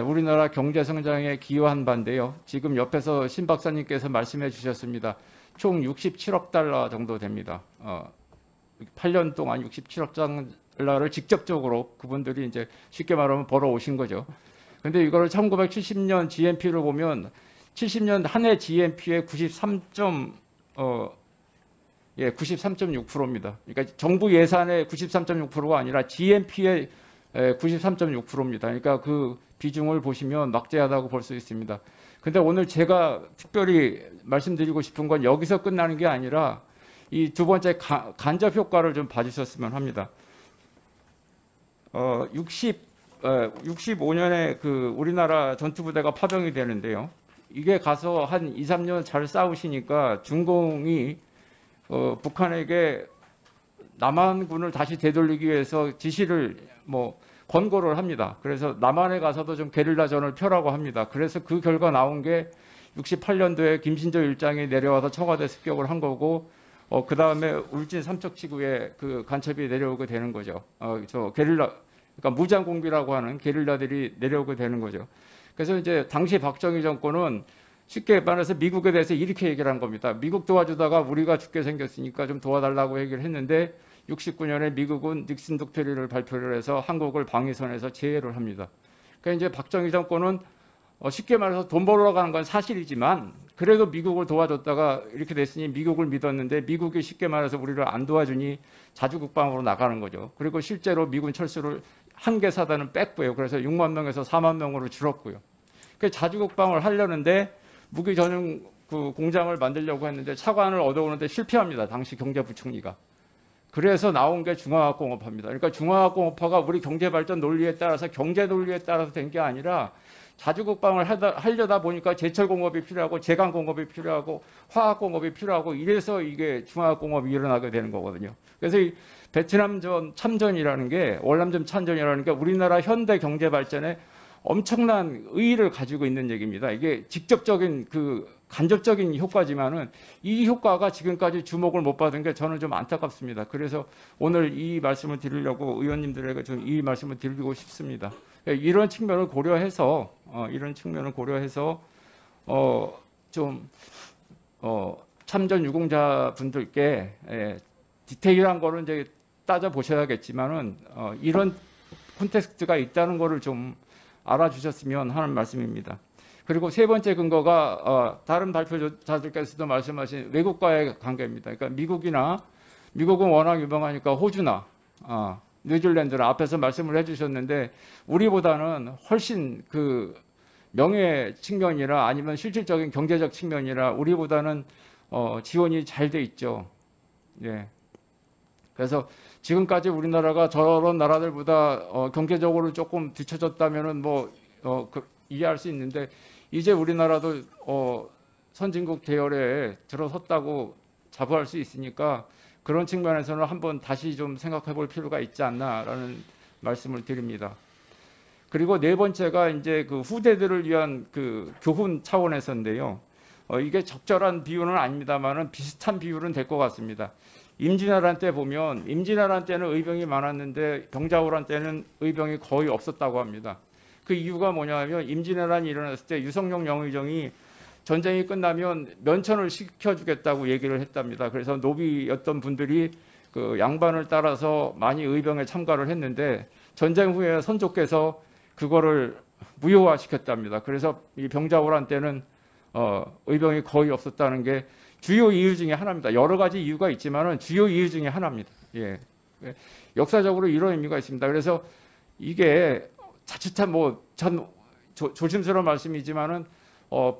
우리나라 경제 성장에 기여한 바인데요. 지금 옆에서 신 박사님께서 말씀해 주셨습니다. 총 67억 달러 정도 됩니다. 8년 동안 67억 달러를 직접적으로 그분들이 이제 쉽게 말하면 벌어오신 거죠. 근데 이거를 1970년 GNP로 보면 70년 한 해 GNP의 93.6%입니다. 그러니까 정부 예산의 93.6%가 아니라 GNP의 93.6%입니다. 그러니까 그 비중을 보시면 막대하다고 볼 수 있습니다. 근데 오늘 제가 특별히 말씀드리고 싶은 건 여기서 끝나는 게 아니라 이 두 번째 간접 효과를 좀 봐주셨으면 합니다. 65년에 우리나라 전투부대가 파병이 되는데요. 이게 가서 한 2, 3년 잘 싸우시니까 중공이 북한에게 남한군을 다시 되돌리기 위해서 지시를 권고를 합니다. 그래서 남한에 가서도 좀 게릴라전을 펴라고 합니다. 그래서 그 결과 나온 게 68년도에 김신조 일장이 내려와서 청와대 습격을 한 거고, 그 다음에 울진 삼척지구에 간첩이 내려오게 되는 거죠. 그러니까 무장공비라고 하는 게릴라들이 내려오게 되는 거죠. 그래서 이제 당시 박정희 정권은 쉽게 말해서 미국에 대해서 이렇게 얘기를 한 겁니다. 미국 도와주다가 우리가 죽게 생겼으니까 좀 도와달라고 얘기를 했는데, 69년에 미국은 닉슨 독트린을 발표를 해서 한국을 방위선에서 제외를 합니다. 그러니까 이제 박정희 정권은 쉽게 말해서 돈 벌러 가는 건 사실이지만, 그래도 미국을 도와줬다가 이렇게 됐으니 미국을 믿었는데, 미국이 쉽게 말해서 우리를 안 도와주니 자주국방으로 나가는 거죠. 그리고 실제로 미군 철수를 한 개 사단은 뺐고요. 그래서 6만 명에서 4만 명으로 줄었고요. 그 자주국방을 하려는데 무기 전용 공장을 만들려고 했는데 차관을 얻어오는데 실패합니다. 당시 경제부총리가. 그래서 나온 게 중화학공업화입니다. 그러니까 중화학공업화가 우리 경제발전 논리에 따라서 경제 논리에 따라서 된 게 아니라 자주국방을 하려다 보니까 제철공업이 필요하고 제강공업이 필요하고 화학공업이 필요하고 이래서 이게 중화학공업이 일어나게 되는 거거든요. 그래서 이 베트남전 참전이라는 게 월남전 참전이라는 게 우리나라 현대 경제 발전에 엄청난 의의를 가지고 있는 얘기입니다. 이게 직접적인 간접적인 효과지만은 이 효과가 지금까지 주목을 못 받은 게 저는 좀 안타깝습니다. 그래서 오늘 이 말씀을 드리려고 의원님들에게 좀 이 말씀을 드리고 싶습니다. 이런 측면을 고려해서 참전 유공자 분들께 디테일한 거는 이제 따져 보셔야겠지만은 이런 콘텍스트가 있다는 거를 좀 알아주셨으면 하는 말씀입니다. 그리고 세 번째 근거가 다른 발표자들께서도 말씀하신 외국과의 관계입니다. 그러니까 미국은 워낙 유명하니까 호주나 뉴질랜드나 앞에서 말씀을 해주셨는데 우리보다는 훨씬 그 명예 측면이나 아니면 실질적인 경제적 측면이나 우리보다는 지원이 잘 돼 있죠. 예. 그래서 지금까지 우리나라가 저런 나라들보다 경제적으로 조금 뒤처졌다면은 이해할 수 있는데 이제 우리나라도 선진국 대열에 들어섰다고 자부할 수 있으니까 그런 측면에서는 한번 다시 좀 생각해 볼 필요가 있지 않나라는 말씀을 드립니다. 그리고 네 번째가 이제 그 후대들을 위한 그 교훈 차원에서인데요. 이게 적절한 비유는 아닙니다만은 비슷한 비유는 될 것 같습니다. 임진왜란 때 보면 임진왜란 때는 의병이 많았는데 병자호란 때는 의병이 거의 없었다고 합니다. 그 이유가 뭐냐면 임진왜란이 일어났을 때 유성룡 영의정이 전쟁이 끝나면 면천을 시켜주겠다고 얘기를 했답니다. 그래서 노비였던 분들이 그 양반을 따라서 많이 의병에 참가를 했는데 전쟁 후에 선조께서 그거를 무효화시켰답니다. 그래서 이 병자호란 때는 의병이 거의 없었다는 게 주요 이유 중에 하나입니다. 여러 가지 이유가 있지만은 주요 이유 중에 하나입니다. 예. 역사적으로 이런 의미가 있습니다. 그래서 이게 자칫한 전 조심스러운 말씀이지만은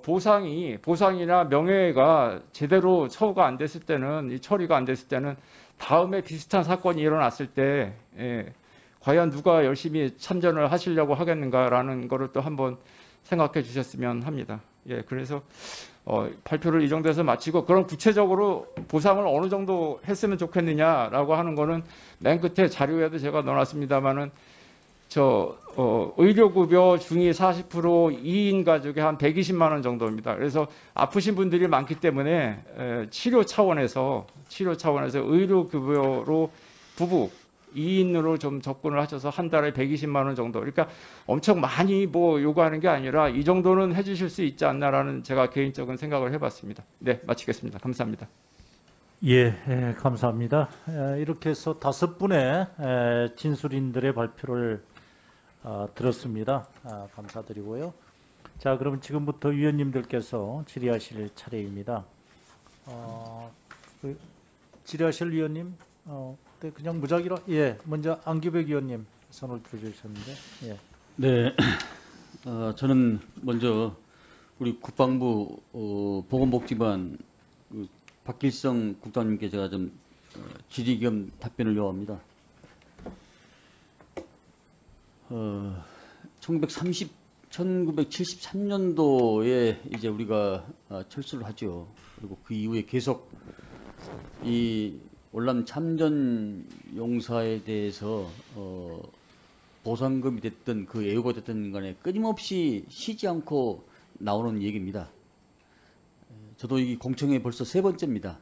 보상이나 명예가 제대로 처우가 안 됐을 때는 이 처리가 안 됐을 때는 다음에 비슷한 사건이 일어났을 때 과연 누가 열심히 참전을 하시려고 하겠는가라는 거를 또 한번 생각해 주셨으면 합니다. 예, 그래서 발표를 이 정도에서 마치고 그럼 구체적으로 보상을 어느 정도 했으면 좋겠느냐라고 하는 거는 맨 끝에 자료에도 제가 넣어놨습니다만은 의료급여 중위 40% 2인 가족에 한 120만 원 정도입니다. 그래서 아프신 분들이 많기 때문에 치료 차원에서 의료급여로 부부 2인으로 좀 접근을 하셔서 한 달에 120만 원 정도. 그러니까 엄청 많이 요구하는 게 아니라 이 정도는 해주실 수 있지 않나라는 제가 개인적인 생각을 해봤습니다. 네, 마치겠습니다. 감사합니다. 예, 감사합니다. 이렇게 해서 5분의 진술인들의 발표를 들었습니다. 감사드리고요. 자, 그러면 지금부터 위원님들께서 질의하실 차례입니다. 질의하실 위원님, 그냥 무작위로 먼저 안규백 위원님 손을 들어주셨는데. 예. 네, 저는 먼저 우리 국방부 보건복지관 박길성 국장님께 제가 좀 질의 겸 답변을 요합니다. 1973년도에 이제 우리가 철수를 하죠. 그리고 그 이후에 계속 이 월남 참전 용사에 대해서 보상금이 됐든 그 애우가 됐든 간에 끊임없이 쉬지 않고 나오는 얘기입니다. 저도 이 공청회 벌써 3번째입니다.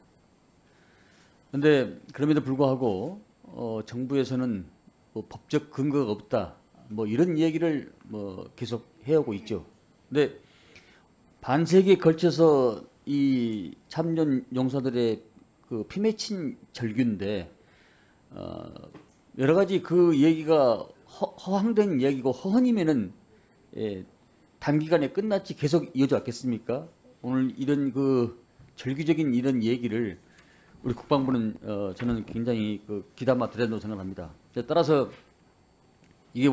그런데 그럼에도 불구하고 정부에서는 법적 근거가 없다, 이런 얘기를 계속 해오고 있죠. 근데 반세기에 걸쳐서 이 참전 용사들의 그 피 맺힌 절규인데 여러 가지 그 얘기가 허황된 얘기고 허언이면은 단기간에 끝났지 계속 이어져 왔겠습니까? 오늘 이런 그 절규적인 이런 얘기를 우리 국방부는 저는 굉장히 귀담아 들어야 된다고 생각합니다. 따라서 이게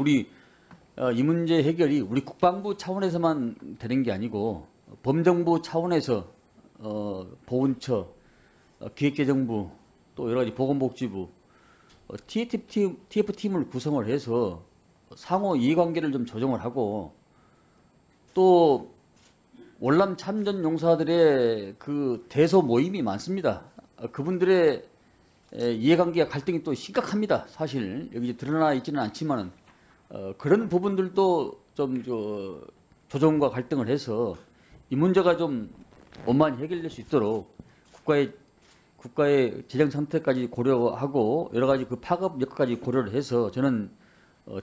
이 문제 해결이 우리 국방부 차원에서만 되는 게 아니고 범정부 차원에서 보훈처, 기획재정부, 또 여러 가지 보건복지부, TF팀을 구성을 해서 상호 이해관계를 좀 조정을 하고 또 월남 참전 용사들의 그 대소 모임이 많습니다. 그분들의 이해관계와 갈등이 또 심각합니다. 사실 여기 이제 드러나 있지는 않지만은 그런 부분들도 좀 조정과 갈등을 해서 이 문제가 좀 원만히 해결될 수 있도록 국가의 재정 상태까지 고려하고 여러 가지 그 파급 여건까지 고려를 해서 저는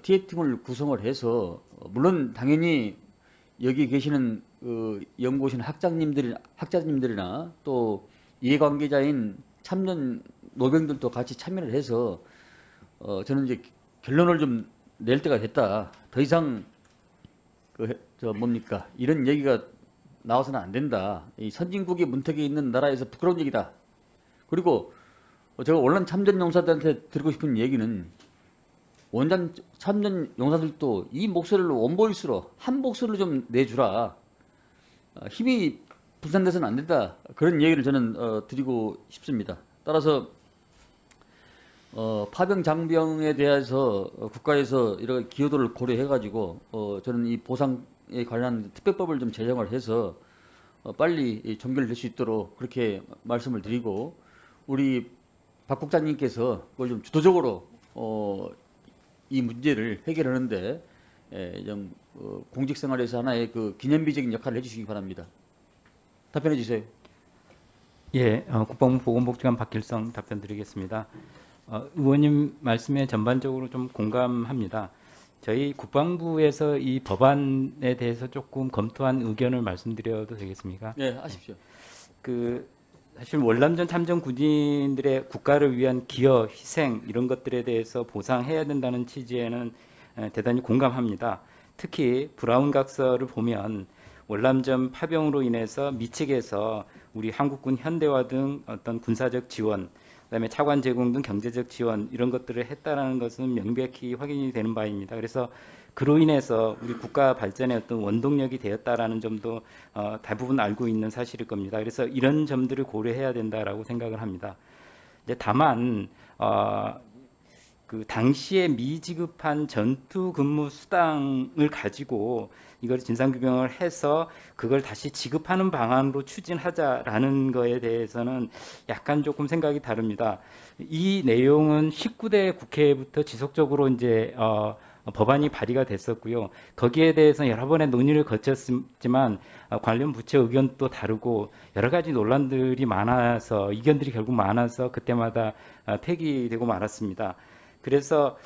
TF팀을 구성을 해서 물론 당연히 여기 계시는 그 연구오신 학자님들이나 또 이해관계자인 참전 노병들도 같이 참여를 해서 저는 이제 결론을 좀 낼 때가 됐다. 더 이상 이런 얘기가 나와서는 안 된다. 이 선진국의 문턱에 있는 나라에서 부끄러운 얘기다. 그리고 제가 월남 참전 용사들한테 드리고 싶은 얘기는 원전 참전 용사들도 이 목소리를 원보이스로 한 목소리로 좀 내주라. 힘이 분산돼서는 안 된다. 그런 얘기를 저는 드리고 싶습니다. 따라서 파병 장병에 대해서 국가에서 여러 가지 기여도를 고려해가지고 저는 이 보상에 관련한 특별법을 좀 제정을 해서 빨리 종결될 수 있도록 그렇게 말씀을 드리고 우리 박 국장님께서 그걸 좀 주도적으로 이 문제를 해결하는데 좀 공직 생활에서 하나의 그 기념비적인 역할을 해주시기 바랍니다. 답변해 주세요. 예, 국방부 보건복지관 박길성 답변드리겠습니다. 의원님 말씀에 전반적으로 좀 공감합니다. 저희 국방부에서 이 법안에 대해서 조금 검토한 의견을 말씀드려도 되겠습니까? 네, 하십시오. 사실 월남전 참전 군인들의 국가를 위한 기여, 희생 이런 것들에 대해서 보상해야 된다는 취지에는 대단히 공감합니다. 특히 브라운 각서를 보면 월남전 파병으로 인해서 미측에서 우리 한국군 현대화 등 어떤 군사적 지원, 그다음에 차관 제공 등 경제적 지원 이런 것들을 했다라는 것은 명백히 확인이 되는 바입니다. 그래서 그로 인해서 우리 국가 발전의 어떤 원동력이 되었다라는 점도 대부분 알고 있는 사실일 겁니다. 그래서 이런 점들을 고려해야 된다라고 생각을 합니다. 이제 다만 그 당시에 미지급한 전투 근무 수당을 가지고 이걸 진상규명을 해서 그걸 다시 지급하는 방안으로 추진하자라는 거에 대해서는 약간 조금 생각이 다릅니다. 이 내용은 19대 국회부터 지속적으로 이제 법안이 발의가 됐었고요. 거기에 대해서 여러 번의 논의를 거쳤지만 관련 부처 의견도 다르고 여러 가지 논란들이 많아서 이견들이 결국 많아서 그때마다 폐기되고 말았습니다. 그래서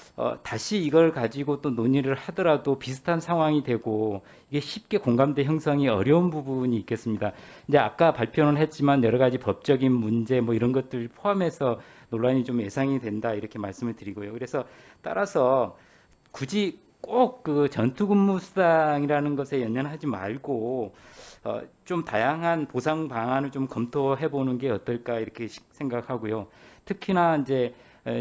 다시 이걸 가지고 또 논의를 하더라도 비슷한 상황이 되고 이게 쉽게 공감대 형성이 어려운 부분이 있겠습니다. 이제 아까 발표는 했지만 여러 가지 법적인 문제 뭐 이런 것들 포함해서 논란이 좀 예상이 된다 이렇게 말씀을 드리고요. 그래서 따라서 굳이 꼭 그 전투근무 수당이라는 것에 연연하지 말고 좀 다양한 보상 방안을 좀 검토해 보는 게 어떨까 이렇게 생각하고요. 특히나 이제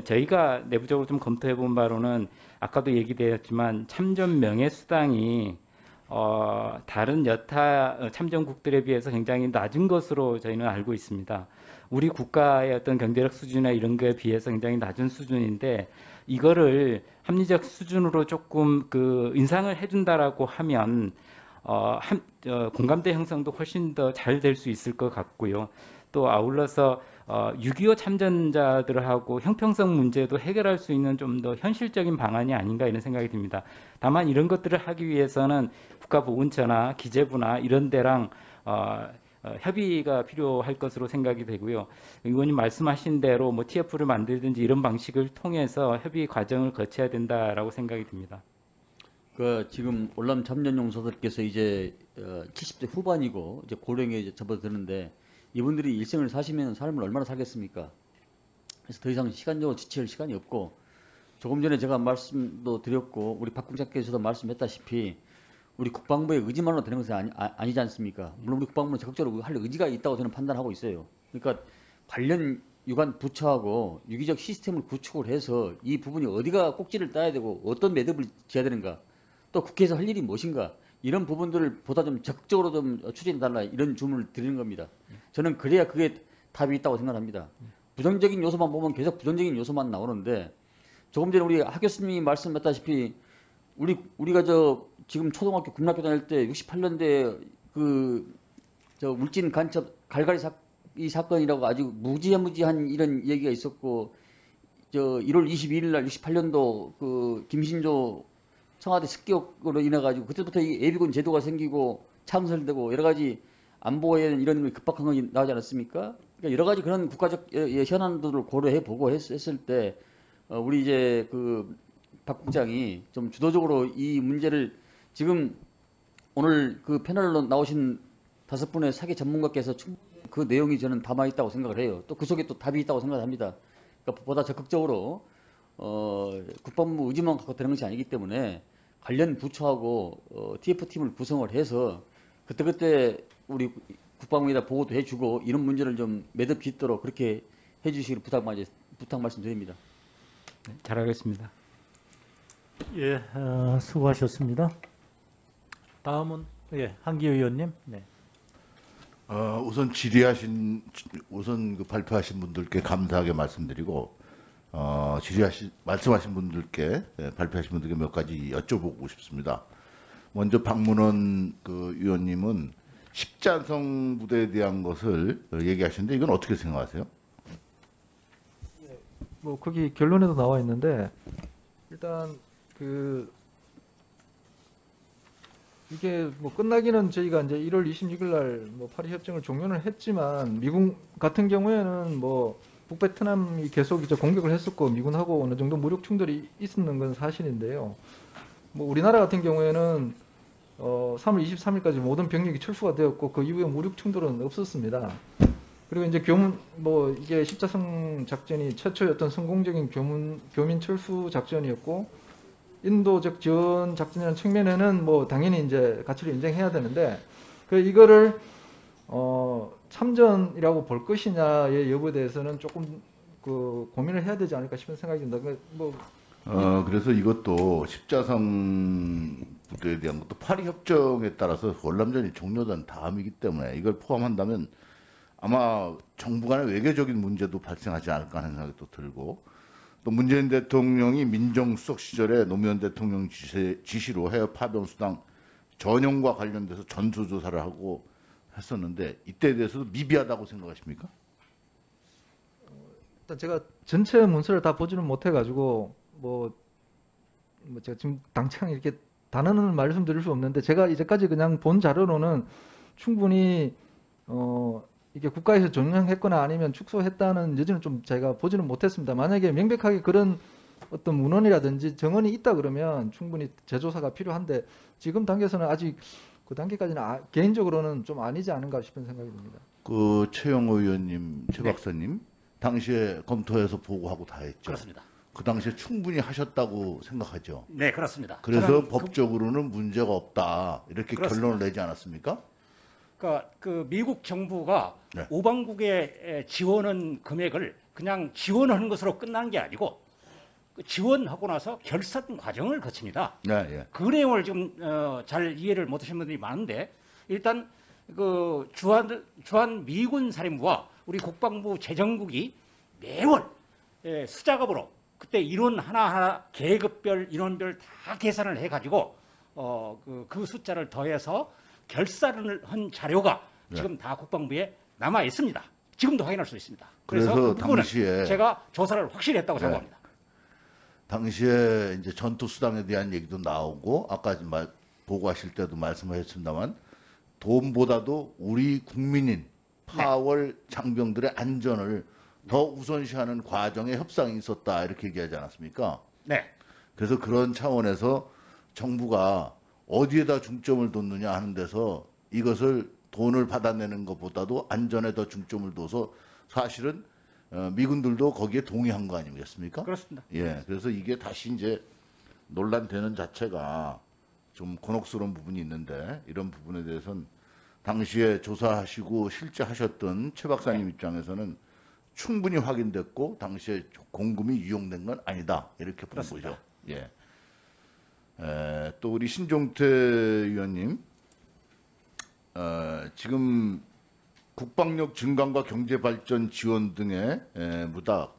저희가 내부적으로 좀 검토해 본 바로는 아까도 얘기되었지만 참전 명예수당이 다른 여타 참전국들에 비해서 굉장히 낮은 것으로 저희는 알고 있습니다. 우리 국가의 어떤 경제력 수준이나 이런 거에 비해서 굉장히 낮은 수준인데 이거를 합리적 수준으로 조금 그 인상을 해준다라고 하면 공감대 형성도 훨씬 더 잘 될 수 있을 것 같고요. 또 아울러서 6.25 참전자들하고 형평성 문제도 해결할 수 있는 좀 더 현실적인 방안이 아닌가 이런 생각이 듭니다. 다만 이런 것들을 하기 위해서는 국가보훈처나 기재부나 이런 데랑 협의가 필요할 것으로 생각이 되고요. 의원님 말씀하신 대로 뭐 TF를 만들든지 이런 방식을 통해서 협의 과정을 거쳐야 된다라고 생각이 듭니다. 지금 월남 참전 용사들께서 이제 70대 후반이고 이제 고령에 이제 접어드는데 이분들이 일생을 사시면 삶을 얼마나 살겠습니까? 그래서 더 이상 시간적으로 지체할 시간이 없고 조금 전에 제가 말씀도 드렸고 우리 박 국장께서도 말씀했다시피 우리 국방부의 의지만으로 되는 것은 아니지 않습니까? 물론 우리 국방부는 적극적으로 할 의지가 있다고 저는 판단하고 있어요. 그러니까 관련 유관 부처하고 유기적 시스템을 구축을 해서 이 부분이 어디가 꼭지를 따야 되고 어떤 매듭을 지어야 되는가 또 국회에서 할 일이 무엇인가 이런 부분들을 보다 좀 적극적으로 좀 추진해달라 이런 주문을 드리는 겁니다. 저는 그래야 그게 답이 있다고 생각합니다. 부정적인 요소만 보면 계속 부정적인 요소만 나오는데 조금 전에 우리 하 교수님이 말씀하셨다시피 우리가 지금 초등학교 국민학교 다닐 때 68년대 울진 간첩 갈갈이 이 사건이라고 아주 무지한 이런 얘기가 있었고 1월 22일 날 68년도 그 김신조 청와대 습격으로 인해 가지고 그때부터 이 예비군 제도가 생기고 창설되고 여러 가지 안보에 이런 급박한 거 나오지 않았습니까? 그러니까 여러 가지 그런 국가적 현안들을 고려해 보고 했을 때 우리 이제 박 국장이 좀 주도적으로 이 문제를 지금 오늘 그 패널로 나오신 5분의 사기 전문가께서 그 내용이 저는 담아 있다고 생각을 해요. 또 그 속에 또 답이 있다고 생각합니다. 그러니까 보다 적극적으로 국방부 의지만 갖고 되는 것이 아니기 때문에 관련 부처하고 TF팀을 구성을 해서 그때 우리 국방부에다 보고도 해주고 이런 문제를 좀 매듭 짓도록 그렇게 해주시기를 부탁 말씀드립니다. 네, 잘하겠습니다. 예, 수고하셨습니다. 다음은 한기 의원님. 네. 우선 발표하신 분들께 감사하게 말씀드리고 말씀하신 분들께 발표하신 분들께 몇 가지 여쭤보고 싶습니다. 먼저 박문원 의원님은 십자성 부대에 대한 것을 얘기하시는데 이건 어떻게 생각하세요? 거기 결론에도 나와 있는데 일단 이게 끝나기는 저희가 이제 1월 26일 날 파리 협정을 종료를 했지만 미군 같은 경우에는 북베트남이 계속 이제 공격을 했었고 미군하고 어느 정도 무력 충돌이 있었는 건 사실인데요. 우리나라 같은 경우에는 3월 23일까지 모든 병력이 철수가 되었고 그 이후에 무력 충돌은 없었습니다. 그리고 이제 이게 십자성 작전이 최초였던 성공적인 교민 철수 작전이었고 인도적 지원 작전이라는 측면에는 당연히 이제 가치를 인정해야 되는데 이거를 참전이라고 볼 것이냐의 여부에 대해서는 조금 고민을 해야 되지 않을까 싶은 생각이 듭니다. 그래서 이것도 십자성 부대에 대한 것도 파리 협정에 따라서 월남전이 종료된 다음이기 때문에 이걸 포함한다면 아마 정부 간의 외교적인 문제도 발생하지 않을까 하는 생각이 또 들고 또 문재인 대통령이 민정수석 시절에 노무현 대통령 지시로 해외 파병 수당 전용과 관련돼서 전수조사를 하고 했었는데 이때에 대해서도 미비하다고 생각하십니까? 일단 제가 전체 문서를 다 보지는 못해가지고 제가 지금 당장 이렇게 단어는 말씀드릴 수 없는데 제가 이제까지 그냥 본 자료로는 충분히 이게 국가에서 전용했거나 아니면 축소했다는 여지는 좀 제가 보지는 못했습니다. 만약에 명백하게 그런 어떤 문헌이라든지 정언이 있다 그러면 충분히 재조사가 필요한데 지금 단계에서는 아직 그 단계까지는 개인적으로는 좀 아니지 않은가 싶은 생각이 듭니다. 최영호 의원님, 최 박사님 당시에 검토해서 보고하고 다 했죠. 그렇습니다. 그 당시에 충분히 하셨다고 생각하죠. 네, 그렇습니다. 그래서 법적으로는 문제가 없다 이렇게 그렇습니다. 결론을 내지 않았습니까? 그러니까 미국 정부가 네. 오방국에 지원한 금액을 그냥 지원하는 것으로 끝난 게 아니고 지원하고 나서 결산 과정을 거칩니다. 네, 예. 그 내용을 지금 잘 이해를 못하시는 분들이 많은데 일단 주한 미군 사령부와 우리 국방부 재정국이 매월 수작업으로 그때 인원 하나하나 계급별 인원별 다 계산을 해가지고 그 숫자를 더해서 결산을 한 자료가 지금 다 국방부에 남아 있습니다. 지금도 확인할 수 있습니다. 그래서 그 부분은 당시에 제가 조사를 확실히 했다고 생각합니다. 당시에 이제 전투 수당에 대한 얘기도 나오고 아까 보고하실 때도 말씀하셨습니다만 돈보다도 우리 국민인 파월 장병들의 안전을 더 우선시하는 과정에 협상이 있었다 이렇게 얘기하지 않았습니까? 네. 그래서 그런 차원에서 정부가 어디에다 중점을 뒀느냐 하는 데서 이것을 돈을 받아내는 것보다도 안전에 더 중점을 둬서 사실은 미군들도 거기에 동의한 거 아니겠습니까? 그렇습니다. 예, 그래서 이게 다시 이제 논란되는 자체가 좀 곤혹스러운 부분이 있는데 이런 부분에 대해서는 당시에 조사하시고 실제 하셨던 최 박사님 입장에서는 충분히 확인됐고 당시에 공금이 유용된 건 아니다 이렇게 본 거죠. 예. 또 우리 신종태 의원님, 지금 국방력 증강과 경제발전 지원 등의 무닥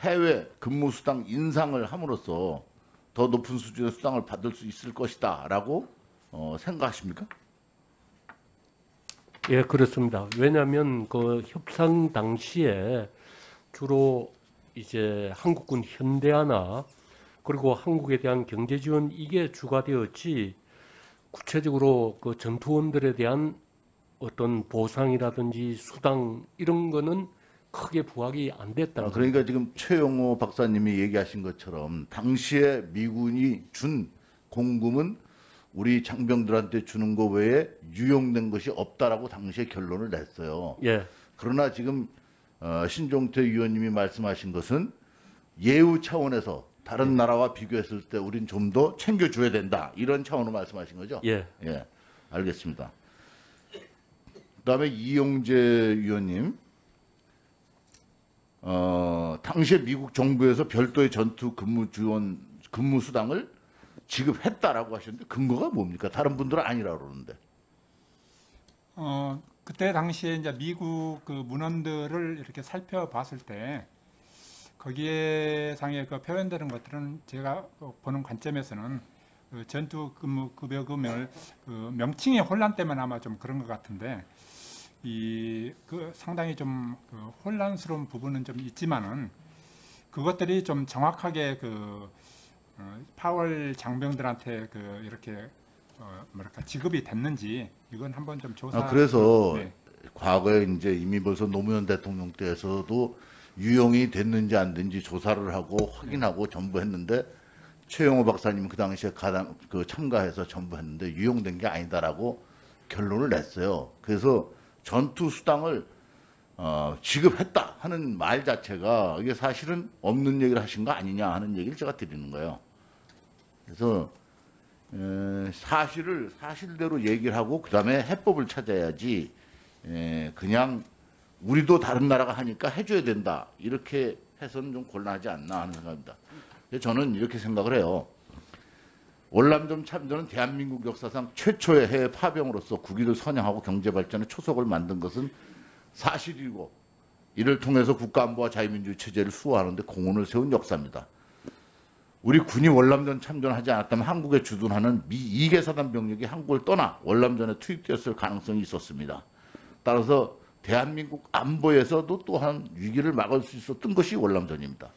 해외 근무 수당 인상을 함으로써 더 높은 수준의 수당을 받을 수 있을 것이다라고 생각하십니까? 예, 그렇습니다. 왜냐하면 그 협상 당시에 주로 이제 한국군 현대화나 그리고 한국에 대한 경제 지원 이게 주가 되었지 구체적으로 그 전투원들에 대한 어떤 보상이라든지 수당 이런 거는 크게 부각이 안 됐다는 그러니까 지금 최영호 박사님이 얘기하신 것처럼 당시에 미군이 준 공금은 우리 장병들한테 주는 거 외에 유용된 것이 없다라고 당시에 결론을 냈어요. 예. 그러나 지금 신종태 의원님이 말씀하신 것은 예우 차원에서 다른 나라와 비교했을 때 우린 좀 더 챙겨줘야 된다. 이런 차원으로 말씀하신 거죠? 예. 예, 알겠습니다. 그다음에 이용재 의원님, 당시에 미국 정부에서 별도의 전투 근무 지원 근무 수당을 지급했다라고 하셨는데 근거가 뭡니까? 다른 분들은 아니라고 그러는데. 그때 당시에 이제 미국 그 문헌들을 이렇게 살펴봤을 때 거기에 상에 그 표현되는 것들은 제가 보는 관점에서는 그 전투 근무 급여금을 그 명칭의 혼란 때문에 아마 좀 그런 것 같은데 그 상당히 좀 그 혼란스러운 부분은 좀 있지만은 그것들이 좀 정확하게 그 파월 장병들한테 그 이렇게 뭐랄까 지급이 됐는지 이건 한번 좀 조사. 그래서 네. 과거에 이제 이미 벌써 노무현 대통령 때에서도 유용이 됐는지 안 됐는지 조사를 하고 확인하고 전부 했는데 최영호 박사님 그 당시에 참가해서 전부 했는데 유용된 게 아니다라고 결론을 냈어요. 그래서 전투 수당을 지급했다 하는 말 자체가 이게 사실은 없는 얘기를 하신 거 아니냐 하는 얘기를 제가 드리는 거예요. 그래서 사실을 사실대로 얘기를 하고 그다음에 해법을 찾아야지 그냥 우리도 다른 나라가 하니까 해줘야 된다 이렇게 해서는 좀 곤란하지 않나 하는 생각입니다. 저는 이렇게 생각을 해요. 월남전 참전은 대한민국 역사상 최초의 해외 파병으로서 국위를 선양하고 경제 발전의 초석을 만든 것은 사실이고 이를 통해서 국가안보와 자유민주주의 체제를 수호하는 데 공헌을 세운 역사입니다. 우리 군이 월남전 참전하지 않았다면 한국에 주둔하는 미 2개 사단 병력이 한국을 떠나 월남전에 투입되었을 가능성이 있었습니다. 따라서 대한민국 안보에서도 또한 위기를 막을 수 있었던 것이 월남전입니다.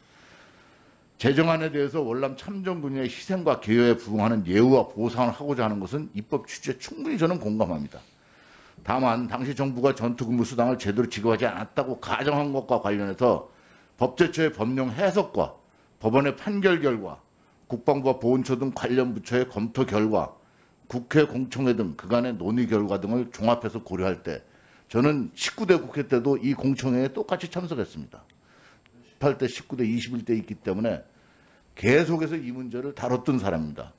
제정안에 대해서 월남 참전군의 희생과 계여에 부응하는 예우와 보상을 하고자 하는 것은 입법 취지에 충분히 저는 공감합니다. 다만 당시 정부가 전투근무 수당을 제대로 지급하지 않았다고 가정한 것과 관련해서 법제처의 법령 해석과 법원의 판결 결과, 국방부와 보훈처 등 관련 부처의 검토 결과, 국회 공청회 등 그간의 논의 결과 등을 종합해서 고려할 때 저는 19대 국회 때도 이 공청회에 똑같이 참석했습니다. 18대, 19대, 21대 있기 때문에 계속해서 이 문제를 다뤘던 사람입니다.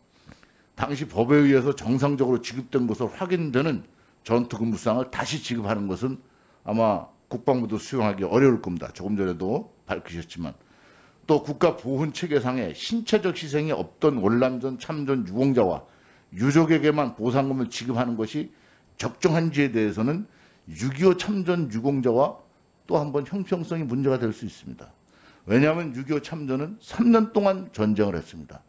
당시 법에 의해서 정상적으로 지급된 것으로 확인되는 전투근무 수당을 다시 지급하는 것은 아마 국방부도 수용하기 어려울 겁니다. 조금 전에도 밝히셨지만 또 국가보훈체계상에 신체적 희생이 없던 월남전 참전 유공자와 유족에게만 보상금을 지급하는 것이 적정한지에 대해서는 6.25 참전 유공자와 또 한 번 형평성이 문제가 될 수 있습니다. 왜냐하면 6.25 참전은 3년 동안 전쟁을 했습니다.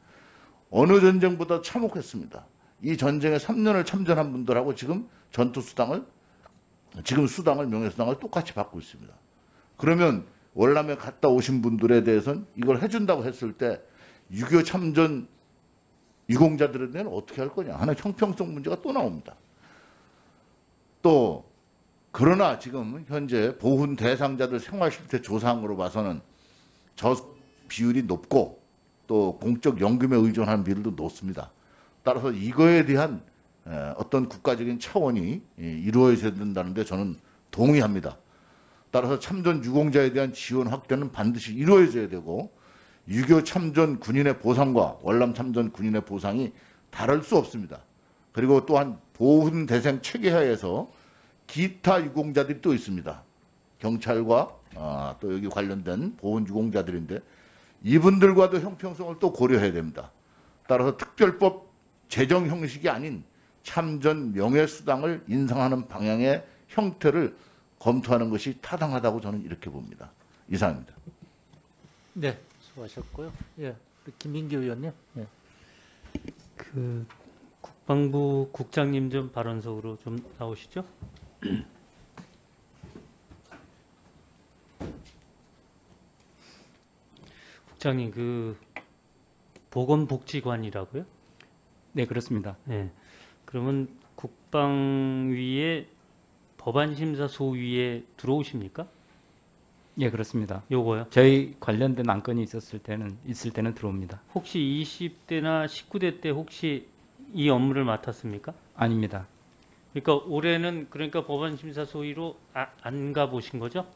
어느 전쟁보다 참혹했습니다. 이 전쟁에 3년을 참전한 분들하고 지금 전투수당을, 지금 수당을, 명예수당을 똑같이 받고 있습니다. 그러면 월남에 갔다 오신 분들에 대해서는 이걸 해준다고 했을 때 6.25 참전 유공자들에 대해서는 어떻게 할 거냐 하는 형평성 문제가 또 나옵니다. 또 그러나 지금 현재 보훈 대상자들 생활실태 조사항으로 봐서는 저 비율이 높고 또 공적 연금에 의존하는 비율도 높습니다. 따라서 이거에 대한 어떤 국가적인 차원이 이루어져야 된다는데 저는 동의합니다. 따라서 참전 유공자에 대한 지원 확대는 반드시 이루어져야 되고 6.25 참전 군인의 보상과 월남 참전 군인의 보상이 다를 수 없습니다. 그리고 또한 보훈 대상 체계하에서 기타 유공자들이 또 있습니다. 경찰과 또 여기 관련된 보훈 유공자들인데 이분들과도 형평성을 또 고려해야 됩니다. 따라서 특별법 제정 형식이 아닌 참전 명예수당을 인상하는 방향의 형태를 검토하는 것이 타당하다고 저는 이렇게 봅니다. 이상입니다. 네, 수고하셨고요. 예, 우리 김민기 의원님. 예. 그 국방부 국장님 좀 발언석으로 좀 나오시죠. 국장님, 그 보건복지관이라고요? 네, 그렇습니다. 네. 그러면 국방위의 법안심사 소위에 들어오십니까? 예, 그렇습니다. 요거요? 저희 관련된 안건이 있을 때는 들어옵니다. 혹시 20대나 19대 때 혹시 이 업무를 맡았습니까? 아닙니다. 그러니까 올해는 그러니까 법안심사 소위로 안 가보신 거죠?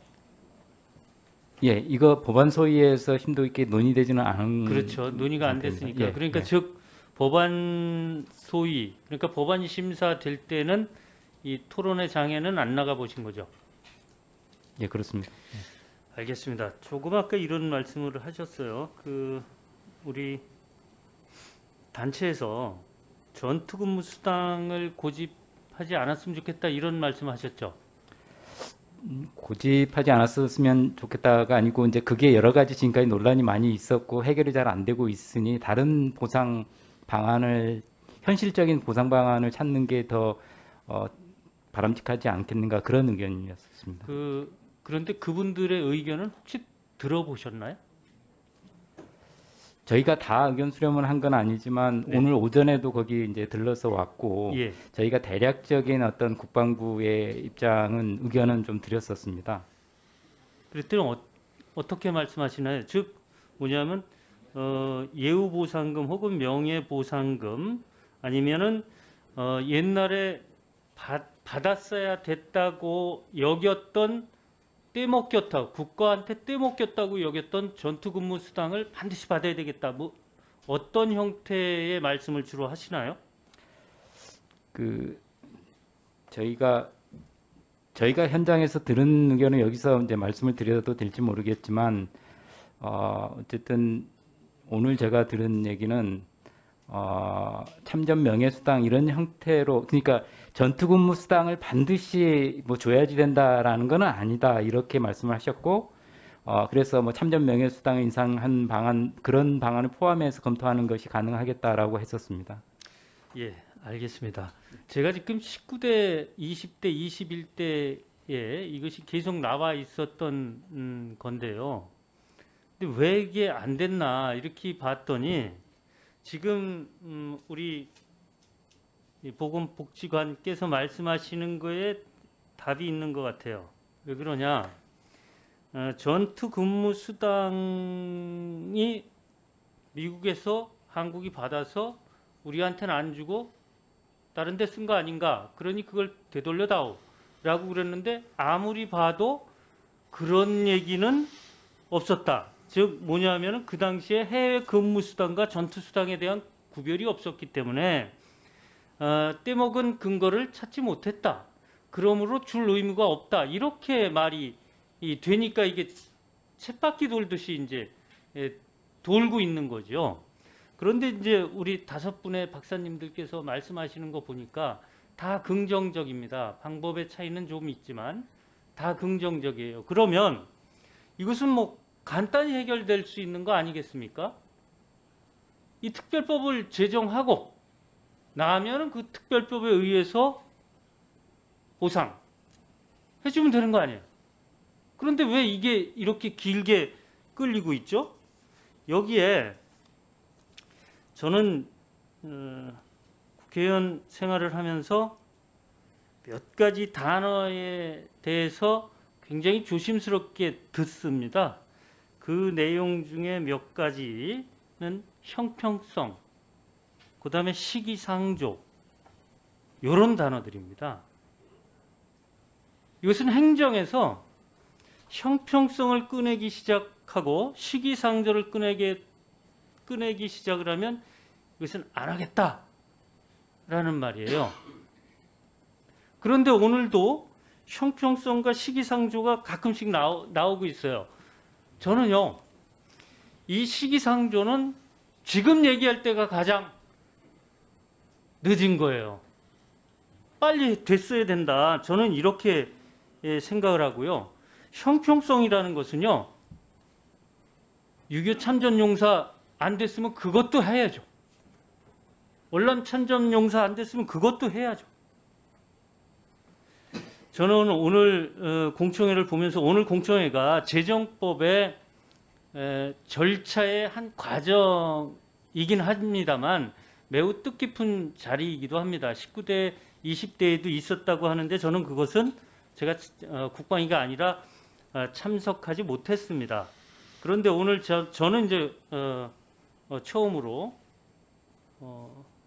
예, 이거 법안 소위에서 심도 있게 논의되지는 않은. 그렇죠. 논의가 안 상태입니다. 됐으니까. 예, 그러니까 예. 즉 법안 소위, 그러니까 법안 심사 될 때는 이 토론회 장에는 안 나가 보신 거죠? 예, 그렇습니다. 알겠습니다. 조금 아까 이런 말씀을 하셨어요. 그 우리 단체에서 전투근무 수당을 고집하지 않았으면 좋겠다 이런 말씀하셨죠. 고집하지 않았으면 좋겠다가 아니고 이제 그게 여러 가지 지금까지 논란이 많이 있었고 해결이 잘 안 되고 있으니 다른 보상 방안을 현실적인 보상 방안을 찾는 게 더 바람직하지 않겠는가 그런 의견이었습니다. 그런데 그분들의 의견은 혹시 들어보셨나요? 저희가 다 의견 수렴을 한 건 아니지만 네. 오늘 오전에도 거기 이제 들러서 왔고 예. 저희가 대략적인 어떤 국방부의 입장은 의견은 좀 드렸었습니다. 그랬더니 어떻게 말씀하시나요? 즉 뭐냐면 예우 보상금 혹은 명예 보상금 아니면은 옛날에 받았어야 됐다고 여겼던 떼먹겼다 국가한테 떼먹겼다고 여겼던 전투근무 수당을 반드시 받아야 되겠다. 뭐 어떤 형태의 말씀을 주로 하시나요? 저희가 현장에서 들은 의견은 여기서 이제 말씀을 드려도 될지 모르겠지만 어쨌든 오늘 제가 들은 얘기는 참전 명예수당 이런 형태로 그러니까 전투근무 수당을 반드시 뭐 줘야지 된다라는 것은 아니다 이렇게 말씀을 하셨고 그래서 뭐 참전 명예수당 인상한 방안 그런 방안을 포함해서 검토하는 것이 가능하겠다라고 했었습니다. 예, 알겠습니다. 제가 지금 19대, 20대, 21대에 이것이 계속 나와 있었던 건데요. 근데 왜 이게 안 됐나 이렇게 봤더니 지금 우리 보건복지관께서 말씀하시는 거에 답이 있는 것 같아요. 왜 그러냐? 전투근무 수당이 미국에서 한국이 받아서 우리한테는 안 주고 다른 데 쓴 거 아닌가? 그러니 그걸 되돌려다오 라고 그랬는데 아무리 봐도 그런 얘기는 없었다. 즉 뭐냐면 그 당시에 해외 근무 수당과 전투 수당에 대한 구별이 없었기 때문에 떼먹은 근거를 찾지 못했다. 그러므로 줄 의무가 없다. 이렇게 말이 되니까 이게 쳇바퀴 돌듯이 이제 돌고 있는 거죠. 그런데 이제 우리 5분의 박사님들께서 말씀하시는 거 보니까 다 긍정적입니다. 방법의 차이는 좀 있지만 다 긍정적이에요. 그러면 이것은 뭐 간단히 해결될 수 있는 거 아니겠습니까? 이 특별법을 제정하고 나면은 그 특별법에 의해서 보상 해주면 되는 거 아니에요? 그런데 왜 이게 이렇게 길게 끌리고 있죠? 여기에 저는 국회의원 생활을 하면서 몇 가지 단어에 대해서 굉장히 조심스럽게 듣습니다. 그 내용 중에 몇 가지는 형평성, 그 다음에 시기상조 이런 단어들입니다. 이것은 행정에서 형평성을 꺼내기 시작하고 시기상조를 꺼내기 시작을 하면 이것은 안 하겠다라는 말이에요. 그런데 오늘도 형평성과 시기상조가 가끔씩 나오고 있어요. 저는요, 이 시기상조는 지금 얘기할 때가 가장 늦은 거예요. 빨리 됐어야 된다. 저는 이렇게 생각을 하고요. 형평성이라는 것은요, 6.25 참전용사 안 됐으면 그것도 해야죠. 월남 참전용사 안 됐으면 그것도 해야죠. 저는 오늘 공청회를 보면서 오늘 공청회가 재정법의 절차의 한 과정이긴 합니다만 매우 뜻깊은 자리이기도 합니다. 19대, 20대에도 있었다고 하는데 저는 그것은 제가 국방위가 아니라 참석하지 못했습니다. 그런데 오늘 저는 이제 처음으로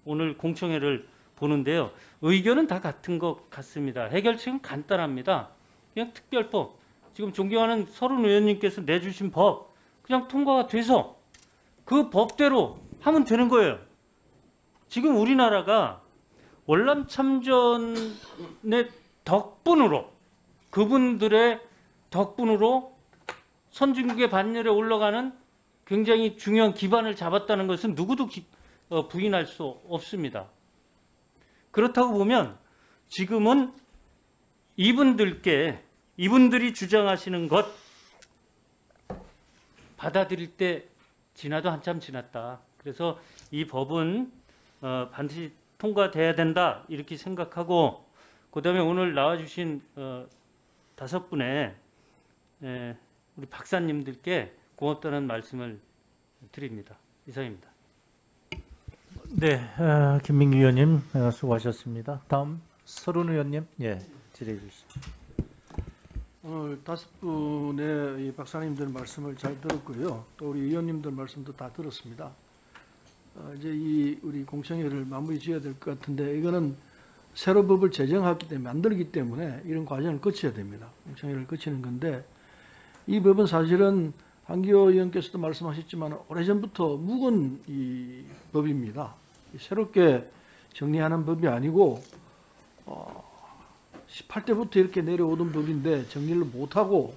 오늘 공청회를 보는데요. 의견은 다 같은 것 같습니다. 해결책은 간단합니다. 그냥 특별법, 지금 존경하는 서른 의원님께서 내주신 법 그냥 통과가 돼서 그 법대로 하면 되는 거예요. 지금 우리나라가 월남 참전의 덕분으로, 그분들의 덕분으로 선진국의 반열에 올라가는 굉장히 중요한 기반을 잡았다는 것은 누구도 부인할 수 없습니다. 그렇다고 보면 지금은 이분들이 주장하시는 것 받아들일 때 지나도 한참 지났다. 그래서 이 법은 반드시 통과돼야 된다 이렇게 생각하고, 그다음에 오늘 나와주신 5분의 우리 박사님들께 고맙다는 말씀을 드립니다. 이상입니다. 네, 김민규 의원님 수고하셨습니다. 다음 서른 의원님, 질의해 주시죠. 오늘 5분의 이 박사님들 말씀을 잘 들었고요. 또 우리 의원님들 말씀도 다 들었습니다. 이제 우리 공청회를 마무리 지어야 될 것 같은데, 이거는 새로 법을 제정하기 때문에, 만들기 때문에 이런 과정을 거쳐야 됩니다. 공청회를 거치는 건데, 이 법은 사실은 한기호 의원께서도 말씀하셨지만 오래전부터 묵은 이 법입니다. 새롭게 정리하는 법이 아니고 18대부터 이렇게 내려오던 법인데 정리를 못하고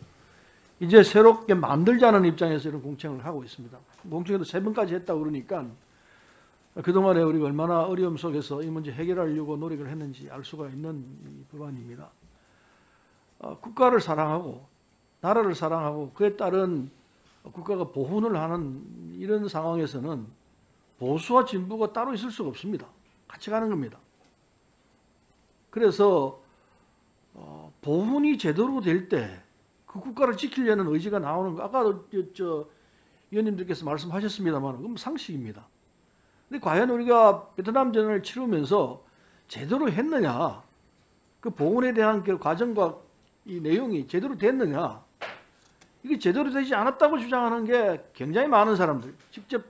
이제 새롭게 만들자는 입장에서 이런 공청을 하고 있습니다. 공청회도 3번까지 했다고 그러니까 그동안에 우리가 얼마나 어려움 속에서 이 문제 해결하려고 노력을 했는지 알 수가 있는 이 법안입니다. 국가를 사랑하고 나라를 사랑하고 그에 따른 국가가 보훈을 하는 이런 상황에서는 보수와 진보가 따로 있을 수가 없습니다. 같이 가는 겁니다. 그래서 보훈이 제대로 될 때 그 국가를 지키려는 의지가 나오는 거, 아까 의원님들께서 말씀하셨습니다만 그건 상식입니다. 근데 과연 우리가 베트남전을 치르면서 제대로 했느냐, 그 보훈에 대한 그 과정과 이 내용이 제대로 됐느냐, 이게 제대로 되지 않았다고 주장하는 게 굉장히 많은 사람들, 직접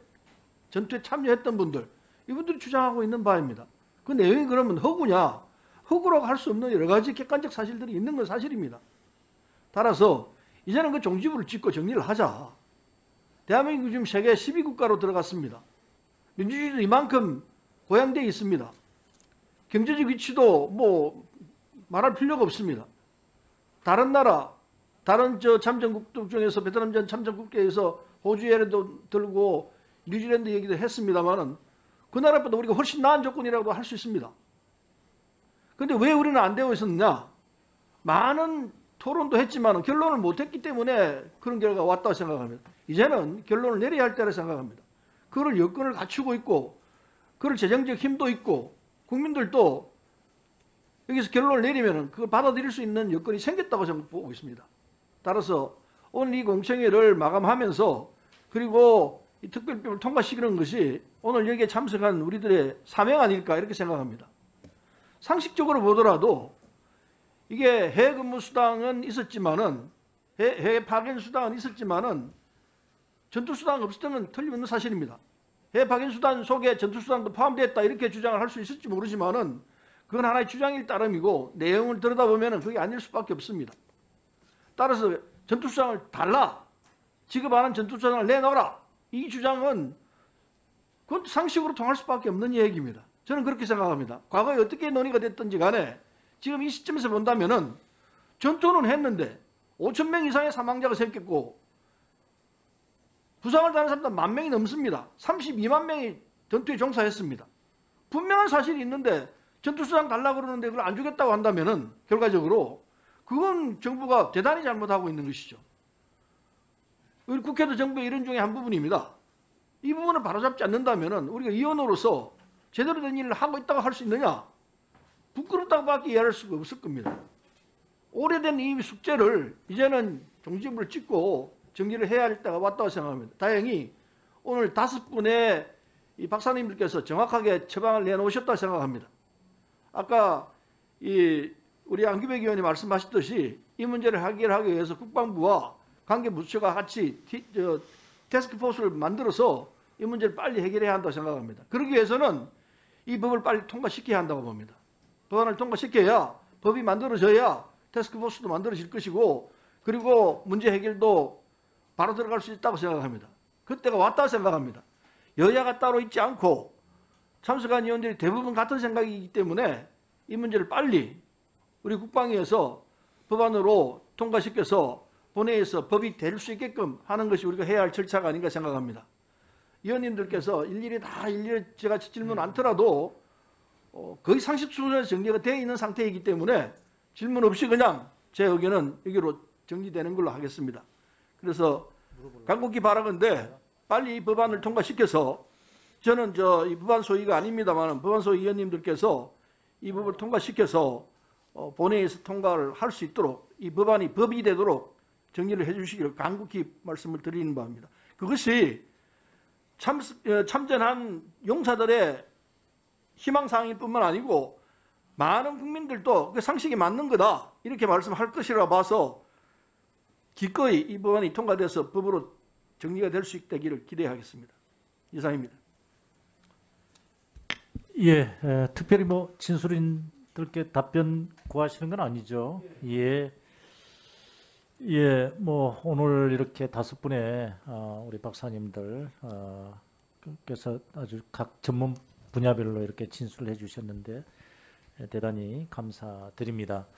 전투에 참여했던 분들, 이분들이 주장하고 있는 바입니다. 그 내용이 그러면 허구냐? 허구라고 할 수 없는 여러 가지 객관적 사실들이 있는 건 사실입니다. 따라서 이제는 그 종지부를 찍고 정리를 하자. 대한민국이 지금 세계 12국가로 들어갔습니다. 민주주의도 이만큼 고양되어 있습니다. 경제적 위치도 뭐 말할 필요가 없습니다. 다른 나라, 다른 참전국들 중에서 베트남전 참전국계에서 호주 예를 들고 뉴질랜드 얘기도 했습니다만은 그 나라보다 우리가 훨씬 나은 조건이라고도 할 수 있습니다. 그런데 왜 우리는 안 되고 있었느냐? 많은 토론도 했지만 결론을 못했기 때문에 그런 결과가 왔다고 생각합니다. 이제는 결론을 내려야 할 때라 생각합니다. 그걸 여건을 갖추고 있고 그걸 재정적 힘도 있고 국민들도 여기서 결론을 내리면 그걸 받아들일 수 있는 여건이 생겼다고 저는 보고 있습니다. 따라서 오늘 이 공청회를 마감하면서 그리고 이 특별법을 통과시키는 것이 오늘 여기에 참석한 우리들의 사명 아닐까 이렇게 생각합니다. 상식적으로 보더라도 이게 해외 근무 수당은 있었지만은 해외 파견 수당은 있었지만은 전투 수당 없었던 건 틀림없는 사실입니다. 해외 파견 수당 속에 전투 수당도 포함됐다 이렇게 주장을 할 수 있을지 모르지만은 그건 하나의 주장일 따름이고 내용을 들여다보면은 그게 아닐 수밖에 없습니다. 따라서 전투 수당을 달라, 지급하는 전투 수당을 내놓아라, 이 주장은 그건 상식으로 통할 수밖에 없는 얘기입니다. 저는 그렇게 생각합니다. 과거에 어떻게 논의가 됐든지 간에 지금 이 시점에서 본다면은 전투는 했는데 5,000명 이상의 사망자가 생겼고 부상을 당한 사람도 10,000명이 넘습니다. 32만 명이 전투에 종사했습니다. 분명한 사실이 있는데 전투수당 달라고 그러는데 그걸 안 주겠다고 한다면은 결과적으로 그건 정부가 대단히 잘못하고 있는 것이죠. 우리 국회도 정부의 이런 중에 한 부분입니다. 이 부분을 바로잡지 않는다면은 우리가 의원으로서 제대로 된 일을 하고 있다고 할 수 있느냐? 부끄럽다고밖에 이해할 수가 없을 겁니다. 오래된 이 숙제를 이제는 종지부를 찍고 정리를 해야 할 때가 왔다고 생각합니다. 다행히 오늘 5분의 이 박사님들께서 정확하게 처방을 내놓으셨다고 생각합니다. 아까 우리 안규백 의원이 말씀하셨듯이 이 문제를 해결하기 위해서 국방부와 관계부처가 같이 태스크포스를 만들어서 이 문제를 빨리 해결해야 한다고 생각합니다. 그러기 위해서는 이 법을 빨리 통과시켜야 한다고 봅니다. 법안을 통과시켜야 법이 만들어져야 태스크포스도 만들어질 것이고 그리고 문제 해결도 바로 들어갈 수 있다고 생각합니다. 그때가 왔다고 생각합니다. 여야가 따로 있지 않고 참석한 의원들이 대부분 같은 생각이기 때문에 이 문제를 빨리 우리 국방위에서 법안으로 통과시켜서 본회의에서 법이 될 수 있게끔 하는 것이 우리가 해야 할 절차가 아닌가 생각합니다. 의원님들께서 일일이 제가 질문 않더라도 거의 상식 수준에서 정리가 되어 있는 상태이기 때문에 질문 없이 그냥 제 의견은 여기로 정리되는 걸로 하겠습니다. 그래서 간곡히 바라건대 빨리 이 법안을 통과시켜서 저는 이 법안 소위가 아닙니다만 법안 소위 의원님들께서 이 법을 통과시켜서 본회의에서 통과를 할 수 있도록 이 법안이 법이 되도록 정리를 해주시기를 간곡히 말씀을 드리는 바입니다. 그것이 참전한 용사들의 희망사항일 뿐만 아니고 많은 국민들도 그 상식이 맞는 거다 이렇게 말씀할 것이라 봐서 기꺼이 이 법안이 통과돼서 법으로 정리가 될 수 있다기를 기대하겠습니다. 이상입니다. 예, 특별히 뭐 진술인들께 답변 구하시는 건 아니죠. 예, 예, 뭐 오늘 이렇게 5분의 우리 박사님들 께서 아주 각 전문 분야별로 이렇게 진술을 해주셨는데 대단히 감사드립니다.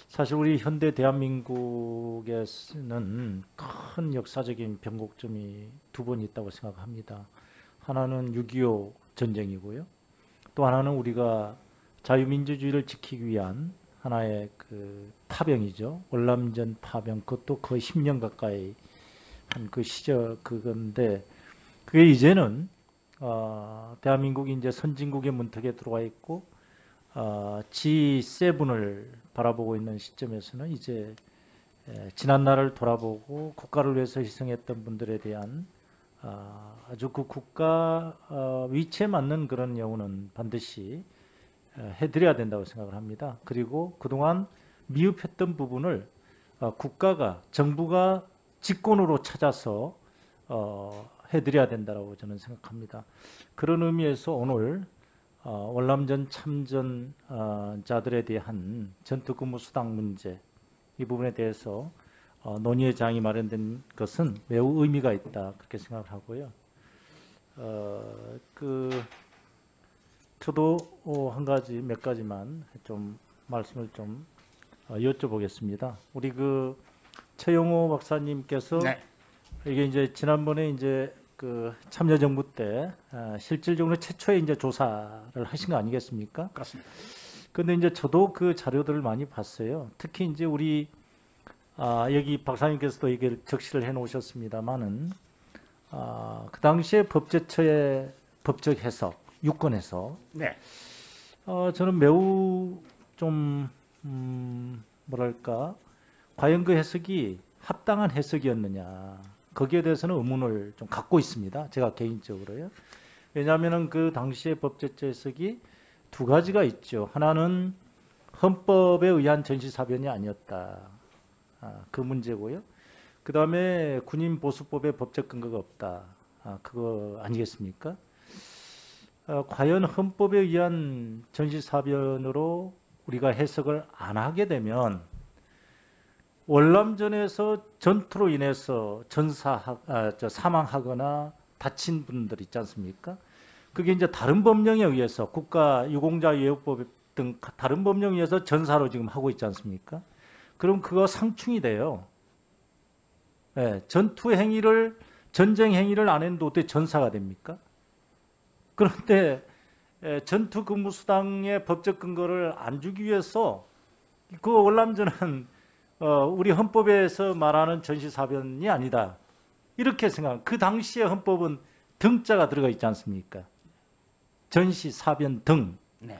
사실 우리 현대 대한민국에서는 큰 역사적인 변곡점이 2번 있다고 생각합니다. 하나는 6.25 전쟁이고요. 또 하나는 우리가 자유민주주의를 지키기 위한 하나의 그 파병이죠. 월남전 파병, 그것도 거의 10년 가까이 한 그 시절 그건데 그게 이제는 대한민국이 이제 선진국의 문턱에 들어와 있고 G7을 바라보고 있는 시점에서는 이제 지난 날을 돌아보고 국가를 위해서 희생했던 분들에 대한 아주 그 국가 위치에 맞는 그런 여운은 반드시 해드려야 된다고 생각을 합니다. 그리고 그동안 미흡했던 부분을 국가가 정부가 직권으로 찾아서 해드려야 된다고 저는 생각합니다. 그런 의미에서 오늘 월남전 참전자들에 대한 전투근무수당 문제 이 부분에 대해서 논의의 장이 마련된 것은 매우 의미가 있다 그렇게 생각을 하고요. 저도 몇 가지만 좀 말씀을 좀 여쭤보겠습니다. 우리 그 최영호 박사님께서 네. 이게 이제 지난번에 이제 그 참여정부 때 실질적으로 최초의 이제 조사를 하신 거 아니겠습니까? 그렇습니다. 근데 이제 저도 그 자료들을 많이 봤어요. 특히 이제 우리 여기 박사님께서도 이게 적시를 해 놓으셨습니다만은 그 당시에 법제처의 법적 해석, 유권 해석. 네. 저는 매우 좀 뭐랄까 과연 그 해석이 합당한 해석이었느냐 거기에 대해서는 의문을 좀 갖고 있습니다. 제가 개인적으로요. 왜냐하면은 그 당시의 법제처 해석이 2가지가 있죠. 하나는 헌법에 의한 전시사변이 아니었다. 그 문제고요. 그 다음에 군인보수법에 법적 근거가 없다. 그거 아니겠습니까? 과연 헌법에 의한 전시사변으로 우리가 해석을 안 하게 되면 월남전에서 전투로 인해서 사망하거나 다친 분들 있지 않습니까? 그게 이제 다른 법령에 의해서 국가유공자유해법 등 다른 법령에 의해서 전사로 지금 하고 있지 않습니까? 그럼 그거 상충이 돼요. 네, 전쟁 행위를 안 했는데 어떻게 전사가 됩니까? 그런데 전투근무수당의 법적 근거를 안 주기 위해서 그 월남전은 우리 헌법에서 말하는 전시사변이 아니다. 이렇게 생각. 그 당시에 헌법은 등자가 들어가 있지 않습니까? 전시, 사변 등. 네.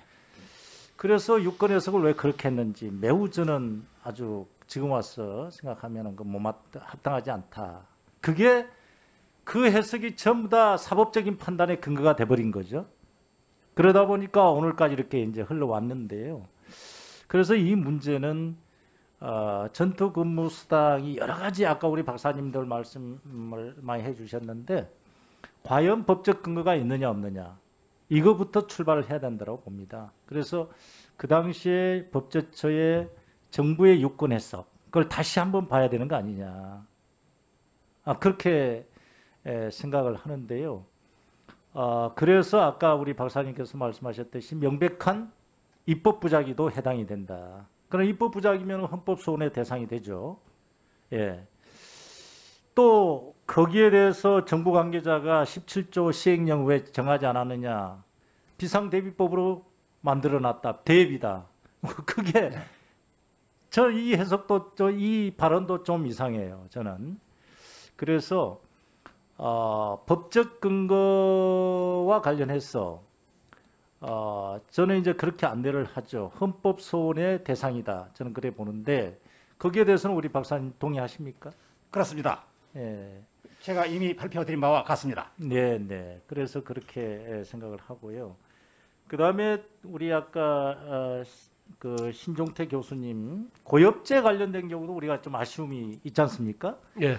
그래서 유권 해석을 왜 그렇게 했는지 매우 저는 아주 지금 와서 생각하면은 그 합당하지 않다. 그게 그 해석이 전부 다 사법적인 판단의 근거가 돼버린 거죠. 그러다 보니까 오늘까지 이렇게 이제 흘러왔는데요. 그래서 이 문제는 전투 근무 수당이 여러 가지 아까 우리 박사님들 말씀을 많이 해주셨는데 과연 법적 근거가 있느냐 없느냐 이거부터 출발을 해야 된다고 봅니다. 그래서 그 당시에 법제처의 정부의 유권 해석 그걸 다시 한번 봐야 되는 거 아니냐 그렇게 생각을 하는데요. 그래서 아까 우리 박사님께서 말씀하셨듯이 명백한 입법 부작위도 해당이 된다. 그럼 입법 부작위면 헌법 소원의 대상이 되죠. 예. 또 거기에 대해서 정부 관계자가 17조 시행령 왜 정하지 않았느냐. 비상대비법으로 만들어놨다. 대비다. 그게 저 이 해석도 이 발언도 좀 이상해요. 저는. 그래서 법적 근거와 관련해서 저는 이제 그렇게 안내를 하죠. 헌법 소원의 대상이다. 저는 그래 보는데 거기에 대해서는 우리 박사님 동의하십니까? 그렇습니다. 예. 제가 이미 발표드린 바와 같습니다. 네, 네. 그래서 그렇게 생각을 하고요. 그 다음에 우리 아까 그 신종태 교수님 고엽제 관련된 경우도 우리가 좀 아쉬움이 있지 않습니까? 예.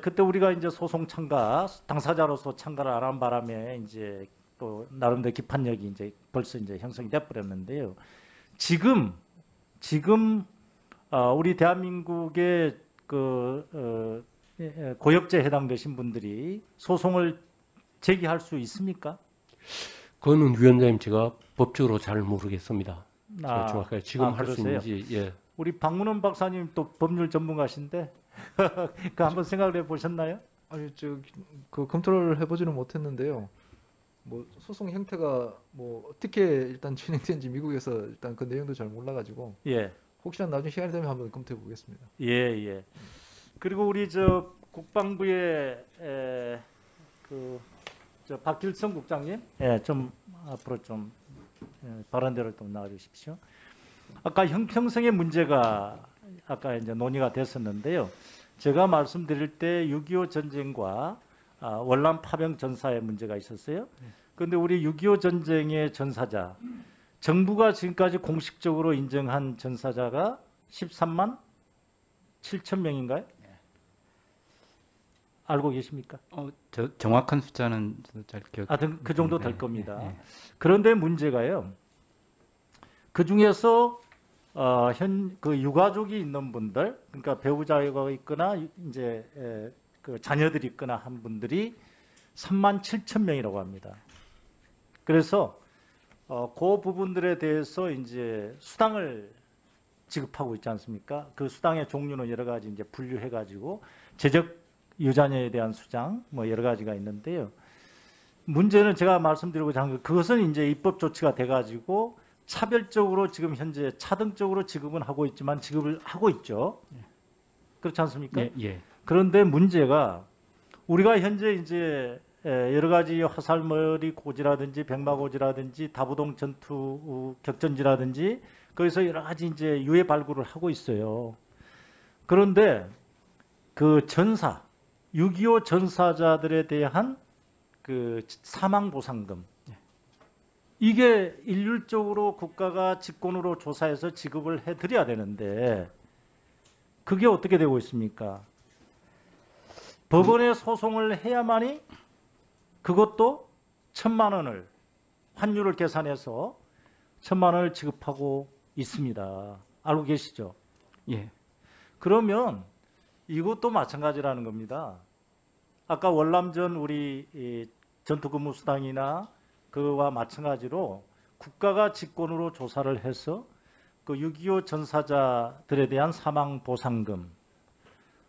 그때 우리가 이제 소송 참가 당사자로서 참가를 안 한 바람에 이제 또 나름대로 기판력이 이제 벌써 이제 형성이 돼 버렸는데요. 지금 우리 대한민국의 그 고엽제에 해당되신 분들이 소송을 제기할 수 있습니까? 그거는 위원장님 제가 법적으로 잘 모르겠습니다. 제가 정확하게 지금 할 수 그러세요? 있는지. 예. 우리 박문원 박사님 또 법률 전문가신데 그 한번 생각을 해보셨나요? 아니 그 검토를 해보지는 못했는데요. 뭐 소송 형태가 뭐 어떻게 일단 진행되는지 미국에서 일단 그 내용도 잘 몰라가지고 예, 혹시나 나중에 시간이 되면 한번 검토해 보겠습니다. 예, 예. 그리고 우리 저 국방부의 저 박길성 국장님, 예, 좀 앞으로 좀 발언대로 좀 나와주십시오. 아까 형평성의 문제가 아까 이제 논의가 됐었는데요. 제가 말씀드릴 때 6.25 전쟁과 월남 파병 전사의 문제가 있었어요. 그런데 우리 6.25 전쟁의 전사자, 정부가 지금까지 공식적으로 인정한 전사자가 13만 7천 명인가요? 알고 계십니까? 정확한 숫자는 잘 기억. 그 정도 될 네, 겁니다. 네, 네. 그런데 문제가요. 그 중에서 그 유가족이 있는 분들, 그러니까 배우자가 있거나 이제 그 자녀들이 있거나 한 분들이 3만 7천 명이라고 합니다. 그래서 그 부분들에 대해서 이제 수당을 지급하고 있지 않습니까? 그 수당의 종류는 여러 가지 이제 분류해 가지고 재적 유자녀에 대한 수당 뭐 여러 가지가 있는데요. 문제는 제가 말씀드리고자 한 것, 그것은 이제 입법 조치가 돼 가지고 차별적으로 지금 현재 차등적으로 지급은 하고 있지만 지급을 하고 있죠. 그렇지 않습니까? 예, 예. 그런데 문제가 우리가 현재 이제 여러 가지 화살머리 고지라든지 백마고지라든지 다부동 전투 격전지라든지 거기서 여러 가지 이제 유해 발굴을 하고 있어요. 그런데 그 전사 6.25 전사자들에 대한 그 사망 보상금 이게 일률적으로 국가가 직권으로 조사해서 지급을 해드려야 되는데 그게 어떻게 되고 있습니까? 법원에 소송을 해야만이 그것도 1,000만 원을 환율을 계산해서 1,000만 원을 지급하고 있습니다. 알고 계시죠? 예. 그러면 이것도 마찬가지라는 겁니다. 아까 월남전 우리 전투근무 수당이나 그와 마찬가지로 국가가 직권으로 조사를 해서 그 6.25 전사자들에 대한 사망 보상금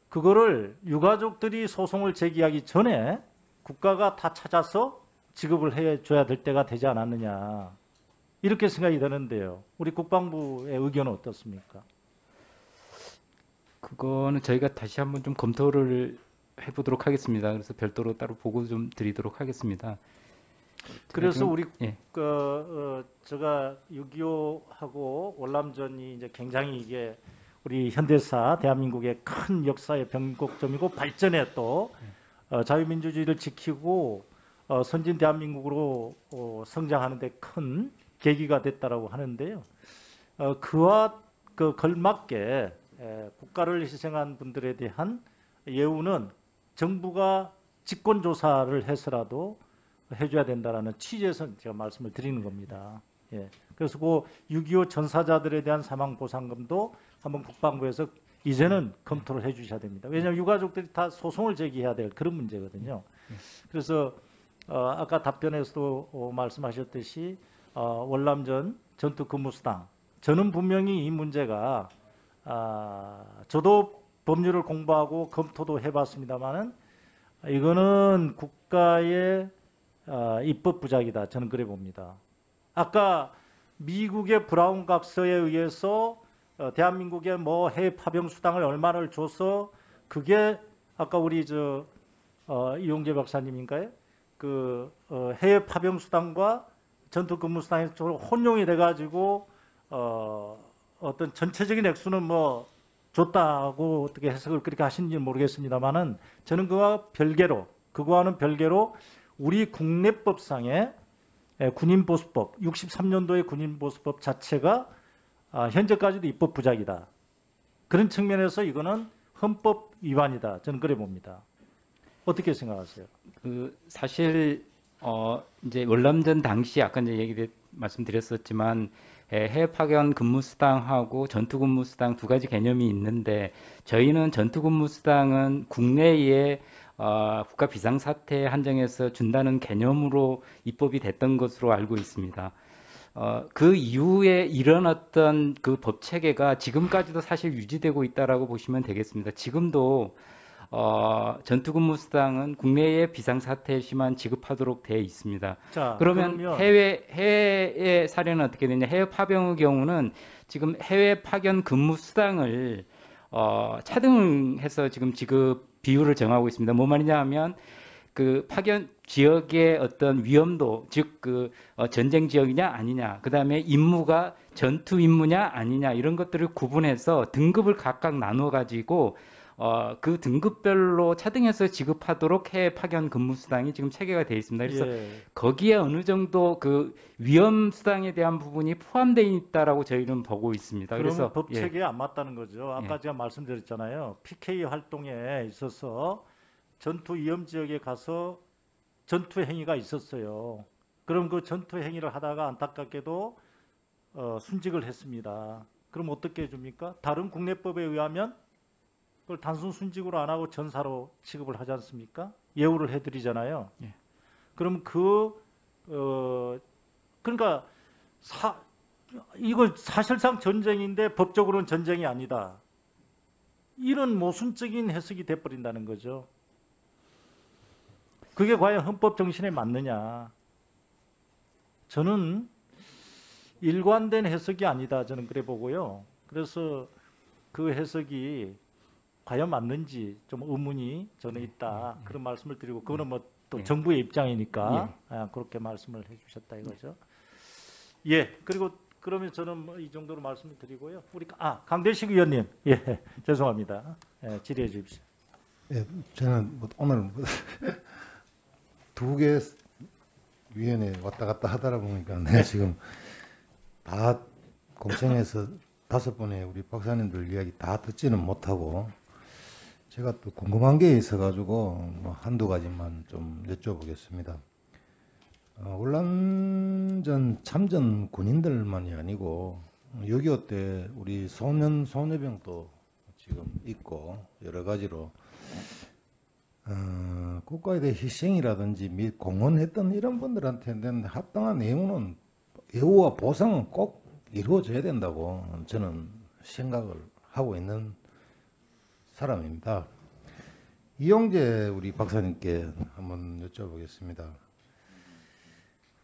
그거를 유가족들이 소송을 제기하기 전에 국가가 다 찾아서 지급을 해줘야 될 때가 되지 않았느냐 이렇게 생각이 드는데요. 우리 국방부의 의견은 어떻습니까? 그거는 저희가 다시 한번 좀 검토를 해보도록 하겠습니다. 그래서 별도로 따로 보고 좀 드리도록 하겠습니다. 그래서 지금- 우리 예. 제가 6.25하고 월남전이 이제 굉장히 이게 우리 현대사 대한민국의 큰 역사의 변곡점이고 발전에 또 자유민주주의를 지키고 선진 대한민국으로 성장하는데 큰 계기가 됐다라고 하는데요. 그와 그 걸맞게 국가를 희생한 분들에 대한 예우는 정부가 직권 조사를 해서라도 해줘야 된다라는 취지에서 제가 말씀을 드리는 겁니다. 예. 그래서 그 6.25 전사자들에 대한 사망 보상금도 한번 국방부에서 이제는 검토를 해주셔야 됩니다. 왜냐하면 유가족들이 다 소송을 제기해야 될 그런 문제거든요. 그래서 아까 답변에서도 말씀하셨듯이 월남전 전투 근무수당, 저는 분명히 이 문제가 저도 법률을 공부하고 검토도 해봤습니다만은 이거는 국가의 입법 부작이다. 저는 그래 봅니다. 아까 미국의 브라운 각서에 의해서 대한민국에 뭐 해외 파병 수당을 얼마를 줘서 그게 아까 우리 이용재 박사님인가요? 그 해외 파병 수당과 전투 근무 수당이 혼용이 돼가지고 어떤 전체적인 액수는 뭐 줬다고 어떻게 해석을 그렇게 하시는지 모르겠습니다만은 저는 그거와는 별개로 우리 국내법상의 군인보수법 63년도의 군인보수법 자체가 현재까지도 입법 부작이다. 그런 측면에서 이거는 헌법 위반이다. 저는 그래 봅니다. 어떻게 생각하세요? 사실 이제 월남전 당시 아까 이제 말씀드렸었지만 해외 파견 근무 수당하고 전투 근무 수당 두 가지 개념이 있는데 저희는 전투 근무 수당은 국내에 국가 비상사태에 한정해서 준다는 개념으로 입법이 됐던 것으로 알고 있습니다. 그 이후에 일어났던 그 법 체계가 지금까지도 사실 유지되고 있다라고 보시면 되겠습니다. 지금도 전투근무 수당은 국내의 비상사태에 심한 지급하도록 되어 있습니다. 자, 그러면 해외의 사례는 어떻게 되냐? 해외 파병의 경우는 지금 해외 파견 근무 수당을 차등해서 지금 지급 비율을 정하고 있습니다. 뭐 말이냐 하면 그 파견 지역의 어떤 위험도, 즉 그 전쟁 지역이냐 아니냐, 그 다음에 임무가 전투 임무냐 아니냐 이런 것들을 구분해서 등급을 각각 나누어 가지고 그 등급별로 차등해서 지급하도록 해외 파견 근무 수당이 지금 체계가 되어 있습니다. 그래서 예. 거기에 어느 정도 그 위험 수당에 대한 부분이 포함되어 있다라고 저희는 보고 있습니다. 그러면 그래서 법 체계에 안 맞다는 거죠. 아까 제가 말씀드렸잖아요. PK 활동에 있어서 전투 위험 지역에 가서 전투 행위가 있었어요. 그럼 그 전투 행위를 하다가 안타깝게도 순직을 했습니다. 그럼 어떻게 해줍니까? 다른 국내법에 의하면 그걸 단순 순직으로 안 하고 전사로 취급을 하지 않습니까? 예우를 해드리잖아요. 예. 그럼 그러니까 이거 사실상 전쟁인데 법적으로는 전쟁이 아니다. 이런 모순적인 해석이 돼버린다는 거죠. 그게 과연 헌법 정신에 맞느냐? 저는 일관된 해석이 아니다. 저는 그래 보고요. 그래서 그 해석이 과연 맞는지 좀 의문이 저는 있다. 그런 말씀을 드리고 그거는 뭐 또 정부의 입장이니까 그렇게 말씀을 해주셨다 이거죠. 예. 그리고 그러면 저는 뭐 이 정도로 말씀을 드리고요. 우리 강대식 의원님, 예, 죄송합니다. 예, 질의해 주십시오. 예, 저는 오늘 두 개 위원회 왔다 갔다 하다 보니까 내가 지금 다 공청회에서 5분의 우리 박사님들 이야기 다 듣지는 못하고 제가 또 궁금한 게 있어가지고 뭐 한두 가지만 좀 여쭤보겠습니다. 월남전 참전 군인들만이 아니고 6.25 때 우리 소녀병도 지금 있고 여러 가지로 국가에 대해 희생이라든지 및 공헌했던 이런 분들한테는 합당한 예우와 보상은 꼭 이루어져야 된다고 저는 생각을 하고 있는 사람입니다. 이용재 우리 박사님께 한번 여쭤보겠습니다.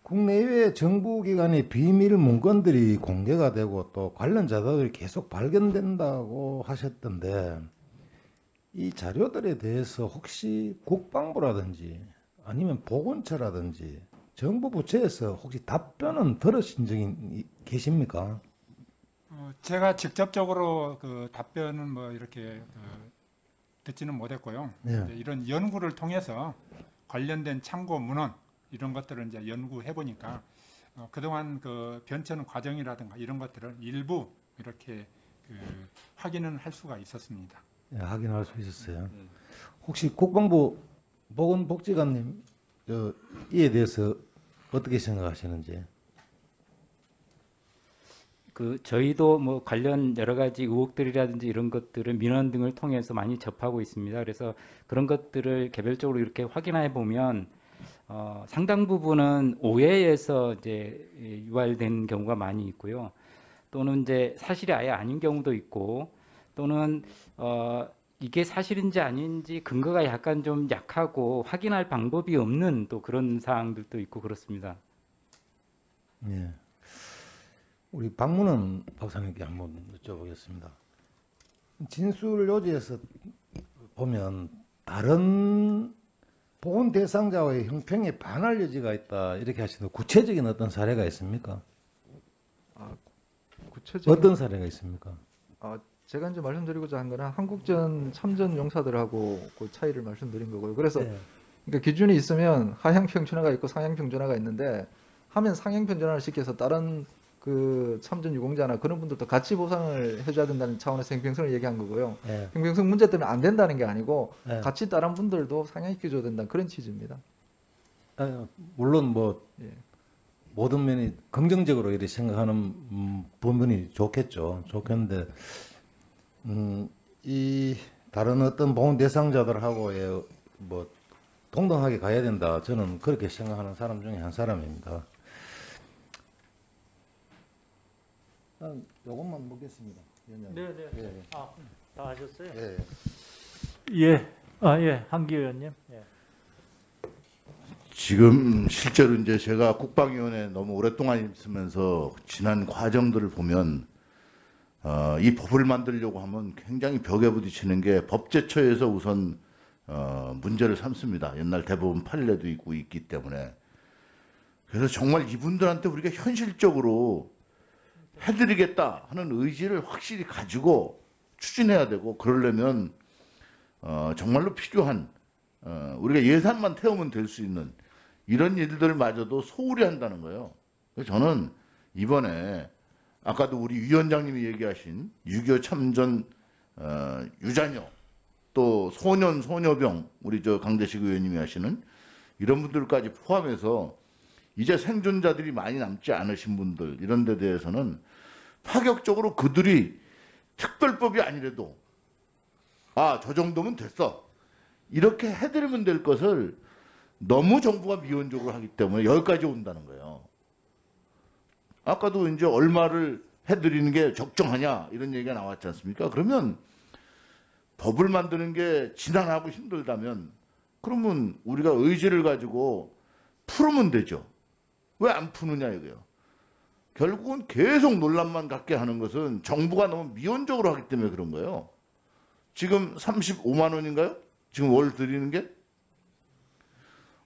국내외 정부기관의 비밀 문건들이 공개가 되고 또 관련 자료들이 계속 발견된다고 하셨던데, 6.25 때 우리 소녀병도 있고 여러 가지로 6.25 때 우리 소녀병도 있고 여러 가지로 합당한 예우와 보상은 꼭 이루어져야 된다고 저는 생각을 하고 있는 사람입니다. 이용재 우리 박사님께 한번 여쭤보겠습니다. 국내외 정부기관의 비밀 문건들이 공개가 되고 또 관련 자료들이 계속 발견된다고 하셨던데 이 자료들에 대해서 혹시 국방부라든지 아니면 보건처라든지 정부 부처에서 혹시 답변은 들으신 적이 계십니까? 제가 직접적으로 그 답변은 뭐 이렇게 듣지는 못했고요. 네. 이제 이런 연구를 통해서 관련된 참고 문헌 이런 것들을 이제 연구해 보니까 그동안 그 변천 과정이라든가 이런 것들을 일부 이렇게 그 확인은 할 수가 있었습니다. 네, 확인할 수 있었어요. 혹시 국방부 보건복지관님 이에 대해서 어떻게 생각하시는지? 그 저희도 뭐 관련 여러 가지 의혹들이라든지 이런 것들을 민원 등을 통해서 많이 접하고 있습니다. 그래서 그런 것들을 개별적으로 이렇게 확인해 보면 상당 부분은 오해에서 이제 유발된 경우가 많이 있고요. 또는 이제 사실이 아예 아닌 경우도 있고, 또는 이게 사실인지 아닌지 근거가 약간 좀 약하고 확인할 방법이 없는 또 그런 사항들도 있고 그렇습니다. 예. 우리 박문원 박사님께 한번 여쭤보겠습니다. 진술 요지에서 보면 다른 보건 대상자와의 형평에 반할 여지가 있다 이렇게 하시는 구체적인 어떤 사례가 있습니까? 구체적인 어떤 사례가 있습니까? 제가 이제 말씀드리고자 한 거는 한국전 참전 용사들하고 그 차이를 말씀드린 거고요. 그래서 네. 그러니까 기준이 있으면 하향 평준화가 있고 상향 평준화가 있는데 하면 상향 평준화를 시켜서 다른 그 참전 유공자나 그런 분들도 같이 보상을 해줘야 된다는 차원에서 형평성을 얘기한 거고요. 네. 형평성 문제 때문에 안 된다는 게 아니고 네. 같이 다른 분들도 상향시켜줘야 된다는 그런 취지입니다. 물론 뭐 예. 모든 면이 긍정적으로 이렇게 생각하는 부분이 좋겠죠. 좋겠는데 이 다른 어떤 보건 대상자들하고의 뭐 동등하게 가야 된다. 저는 그렇게 생각하는 사람 중에 한 사람입니다. 요것만 묻겠습니다. 네. 예. 다 하셨어요? 예. 예. 한기 의원님. 예. 지금 실제로 이제 제가 국방위원회 너무 오랫동안 있으면서 지난 과정들을 보면 이 법을 만들려고 하면 굉장히 벽에 부딪히는 게 법제처에서 우선 문제를 삼습니다. 옛날 대법원 판례도 있기 때문에. 그래서 정말 이분들한테 우리가 현실적으로 해드리겠다 하는 의지를 확실히 가지고 추진해야 되고, 그러려면 정말로 필요한 우리가 예산만 태우면 될 수 있는 이런 일들마저도 소홀히 한다는 거예요. 그래서 저는 이번에 아까도 우리 위원장님이 얘기하신 6.25 참전 유자녀, 또 소년, 소녀병, 우리 저 강대식 의원님이 하시는 이런 분들까지 포함해서 이제 생존자들이 많이 남지 않으신 분들 이런 데 대해서는 파격적으로 그들이 특별법이 아니래도 저 정도면 됐어, 이렇게 해드리면 될 것을 너무 정부가 미온적으로 하기 때문에 여기까지 온다는 거예요. 아까도 이제 얼마를 해드리는 게 적정하냐 이런 얘기가 나왔지 않습니까? 그러면 법을 만드는 게 지난하고 힘들다면 그러면 우리가 의지를 가지고 풀으면 되죠. 왜 안 푸느냐 이거예요. 결국은 계속 논란만 갖게 하는 것은 정부가 너무 미온적으로 하기 때문에 그런 거예요. 지금 35만 원인가요? 지금 월 드리는 게?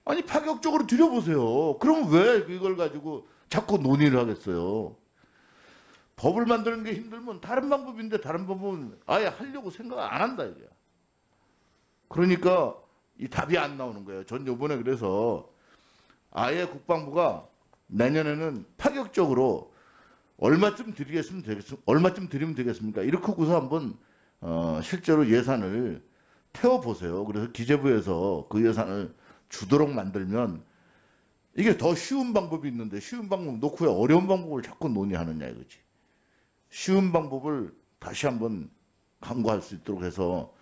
아니 파격적으로 드려보세요. 그럼 왜 이걸 가지고 자꾸 논의를 하겠어요. 법을 만드는 게 힘들면 다른 방법인데 다른 방법은 아예 하려고 생각 안 한다 이거야. 그러니까 이 답이 안 나오는 거예요. 전 이번에 그래서 아예 국방부가 내년에는 파격적으로 얼마쯤 드리면 되겠습니까? 이렇게 하고서 한번 실제로 예산을 태워보세요. 그래서 기재부에서 그 예산을 주도록 만들면 이게 더 쉬운 방법이 있는데 쉬운 방법 놓고 왜 어려운 방법을 자꾸 논의하느냐 이거지. 쉬운 방법을 다시 한번 강구할 수 있도록 해서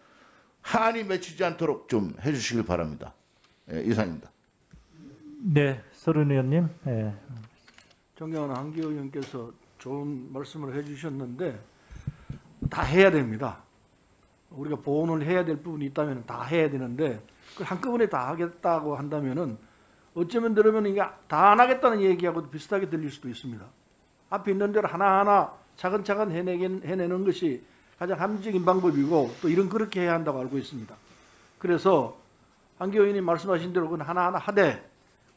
한이 맺히지 않도록 좀 해주시길 바랍니다. 예, 이상입니다. 네, 서른 의원님. 예. 존경하는 한기 의원께서 좋은 말씀을 해주셨는데 다 해야 됩니다. 우리가 보온을 해야 될 부분이 있다면 다 해야 되는데 그걸 한꺼번에 다 하겠다고 한다면은 어쩌면 들으면 이게 다 안 하겠다는 얘기하고도 비슷하게 들릴 수도 있습니다. 앞에 있는 대로 하나하나 차근차근 해내는 것이 가장 합리적인 방법이고 또 이런 그렇게 해야 한다고 알고 있습니다. 그래서 한기호 의원님 말씀하신 대로 그건 하나하나 하되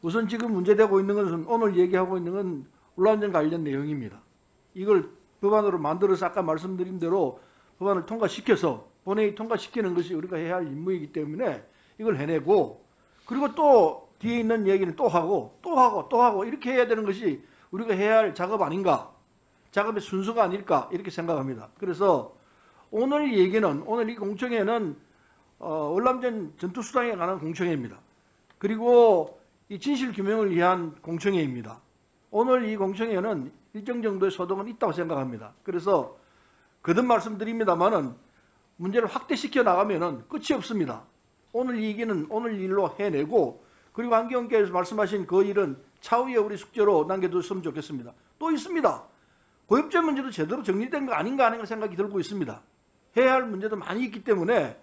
우선 지금 문제되고 있는 것은 오늘 얘기하고 있는 건 울란전 관련 내용입니다. 이걸 법안으로 만들어서 아까 말씀드린 대로 법안을 통과시켜서 본회의 통과시키는 것이 우리가 해야 할 임무이기 때문에 이걸 해내고 그리고 또 뒤에 있는 얘기는 또 하고 이렇게 해야 되는 것이 우리가 해야 할 작업 아닌가, 작업의 순서가 아닐까 이렇게 생각합니다. 그래서 오늘 얘기는 오늘 이 공청회는 월남전 전투수당에 관한 공청회입니다. 그리고 이 진실규명을 위한 공청회입니다. 오늘 이 공청회는 일정 정도의 소동은 있다고 생각합니다. 그래서 거듭 말씀드립니다만은 문제를 확대시켜 나가면은 끝이 없습니다. 오늘 이 얘기는 오늘 일로 해내고 그리고 한기원께서 말씀하신 그 일은 차후에 우리 숙제로 남겨두셨으면 좋겠습니다. 또 있습니다. 고엽제 문제도 제대로 정리된 거 아닌가 하는 생각이 들고 있습니다. 해야 할 문제도 많이 있기 때문에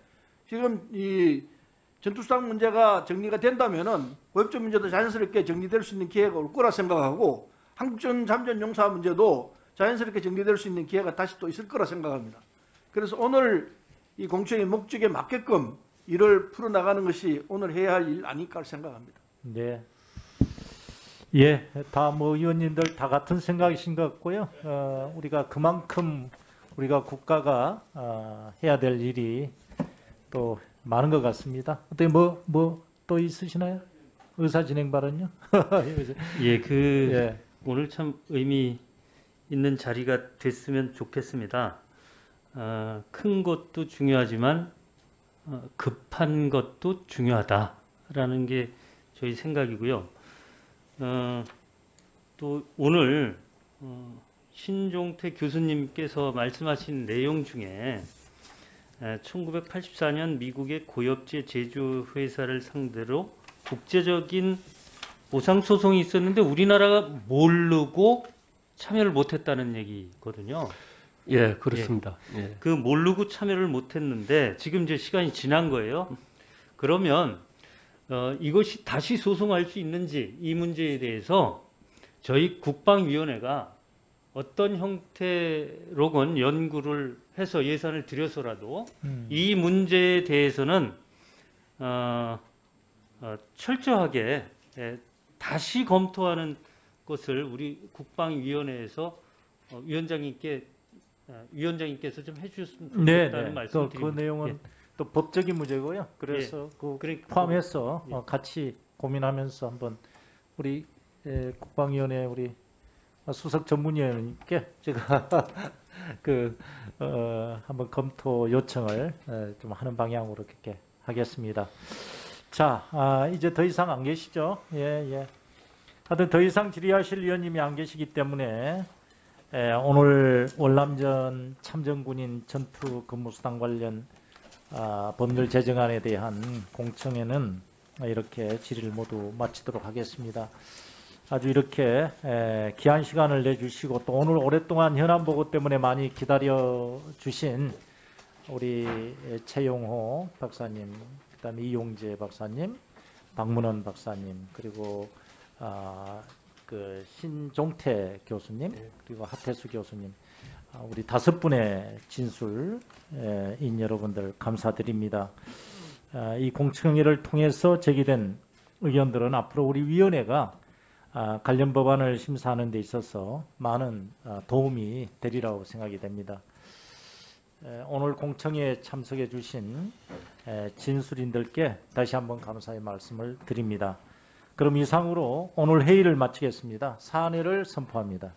지금 이 전투수당 문제가 정리가 된다면은 고엽제 문제도 자연스럽게 정리될 수 있는 기회가 올 거라 생각하고 한국전 잠전 용사 문제도 자연스럽게 정리될 수 있는 기회가 다시 또 있을 거라 생각합니다. 그래서 오늘 이 공청회 목적에 맞게끔 일을 풀어나가는 것이 오늘 해야 할 일 아닐까 생각합니다. 네. 예, 다 뭐 의원님들 다 같은 생각이신 것 같고요. 우리가 그만큼 우리가 국가가 해야 될 일이 또 많은 것 같습니다. 어떻게 뭐 또 있으시나요? 의사 진행 발언요? 예, 오늘 참 의미 있는 자리가 됐으면 좋겠습니다. 큰 것도 중요하지만 급한 것도 중요하다라는 게 저희 생각이고요. 또 오늘 신종태 교수님께서 말씀하신 내용 중에 1984년 미국의 고엽제 제조회사를 상대로 국제적인 보상 소송이 있었는데 우리나라가 모르고 참여를 못했다는 얘기거든요. 예, 그렇습니다. 예. 그 모르고 참여를 못했는데 지금 이제 시간이 지난 거예요. 그러면 이것이 다시 소송할 수 있는지 이 문제에 대해서 저희 국방위원회가 어떤 형태로건 연구를 해서 예산을 들여서라도 이 문제에 대해서는 철저하게 다시 검토하는 것을 우리 국방위원회에서 위원장님께서 좀 해주셨으면 좋겠다는 말씀드립니다. 그 내용은 또 법적인 문제고요. 그래서 포함해서 같이 고민하면서 한번 우리 국방위원회 우리 수석 전문위원님께 제가 한번 검토 요청을 좀 하는 방향으로 그렇게 하겠습니다. 자, 이제 더 이상 안 계시죠? 예. 하여튼 더 이상 질의하실 위원님이 안 계시기 때문에 오늘 월남전 참전군인 전투 근무수당 관련 법률 제정안에 대한 공청회는 이렇게 질의를 모두 마치도록 하겠습니다. 아주 이렇게 귀한 시간을 내주시고 또 오늘 오랫동안 현안보고 때문에 많이 기다려 주신 우리 최용호 박사님, 그다음에 이용재 박사님, 박문원 박사님, 그리고 그 신종태 교수님, 그리고 하태수 교수님, 우리 5분의 진술인 여러분들 감사드립니다. 이 공청회를 통해서 제기된 의견들은 앞으로 우리 위원회가 관련 법안을 심사하는 데 있어서 많은 도움이 되리라고 생각이 됩니다. 오늘 공청회에 참석해 주신 진술인들께 다시 한번 감사의 말씀을 드립니다. 그럼 이상으로 오늘 회의를 마치겠습니다. 사안회를 선포합니다.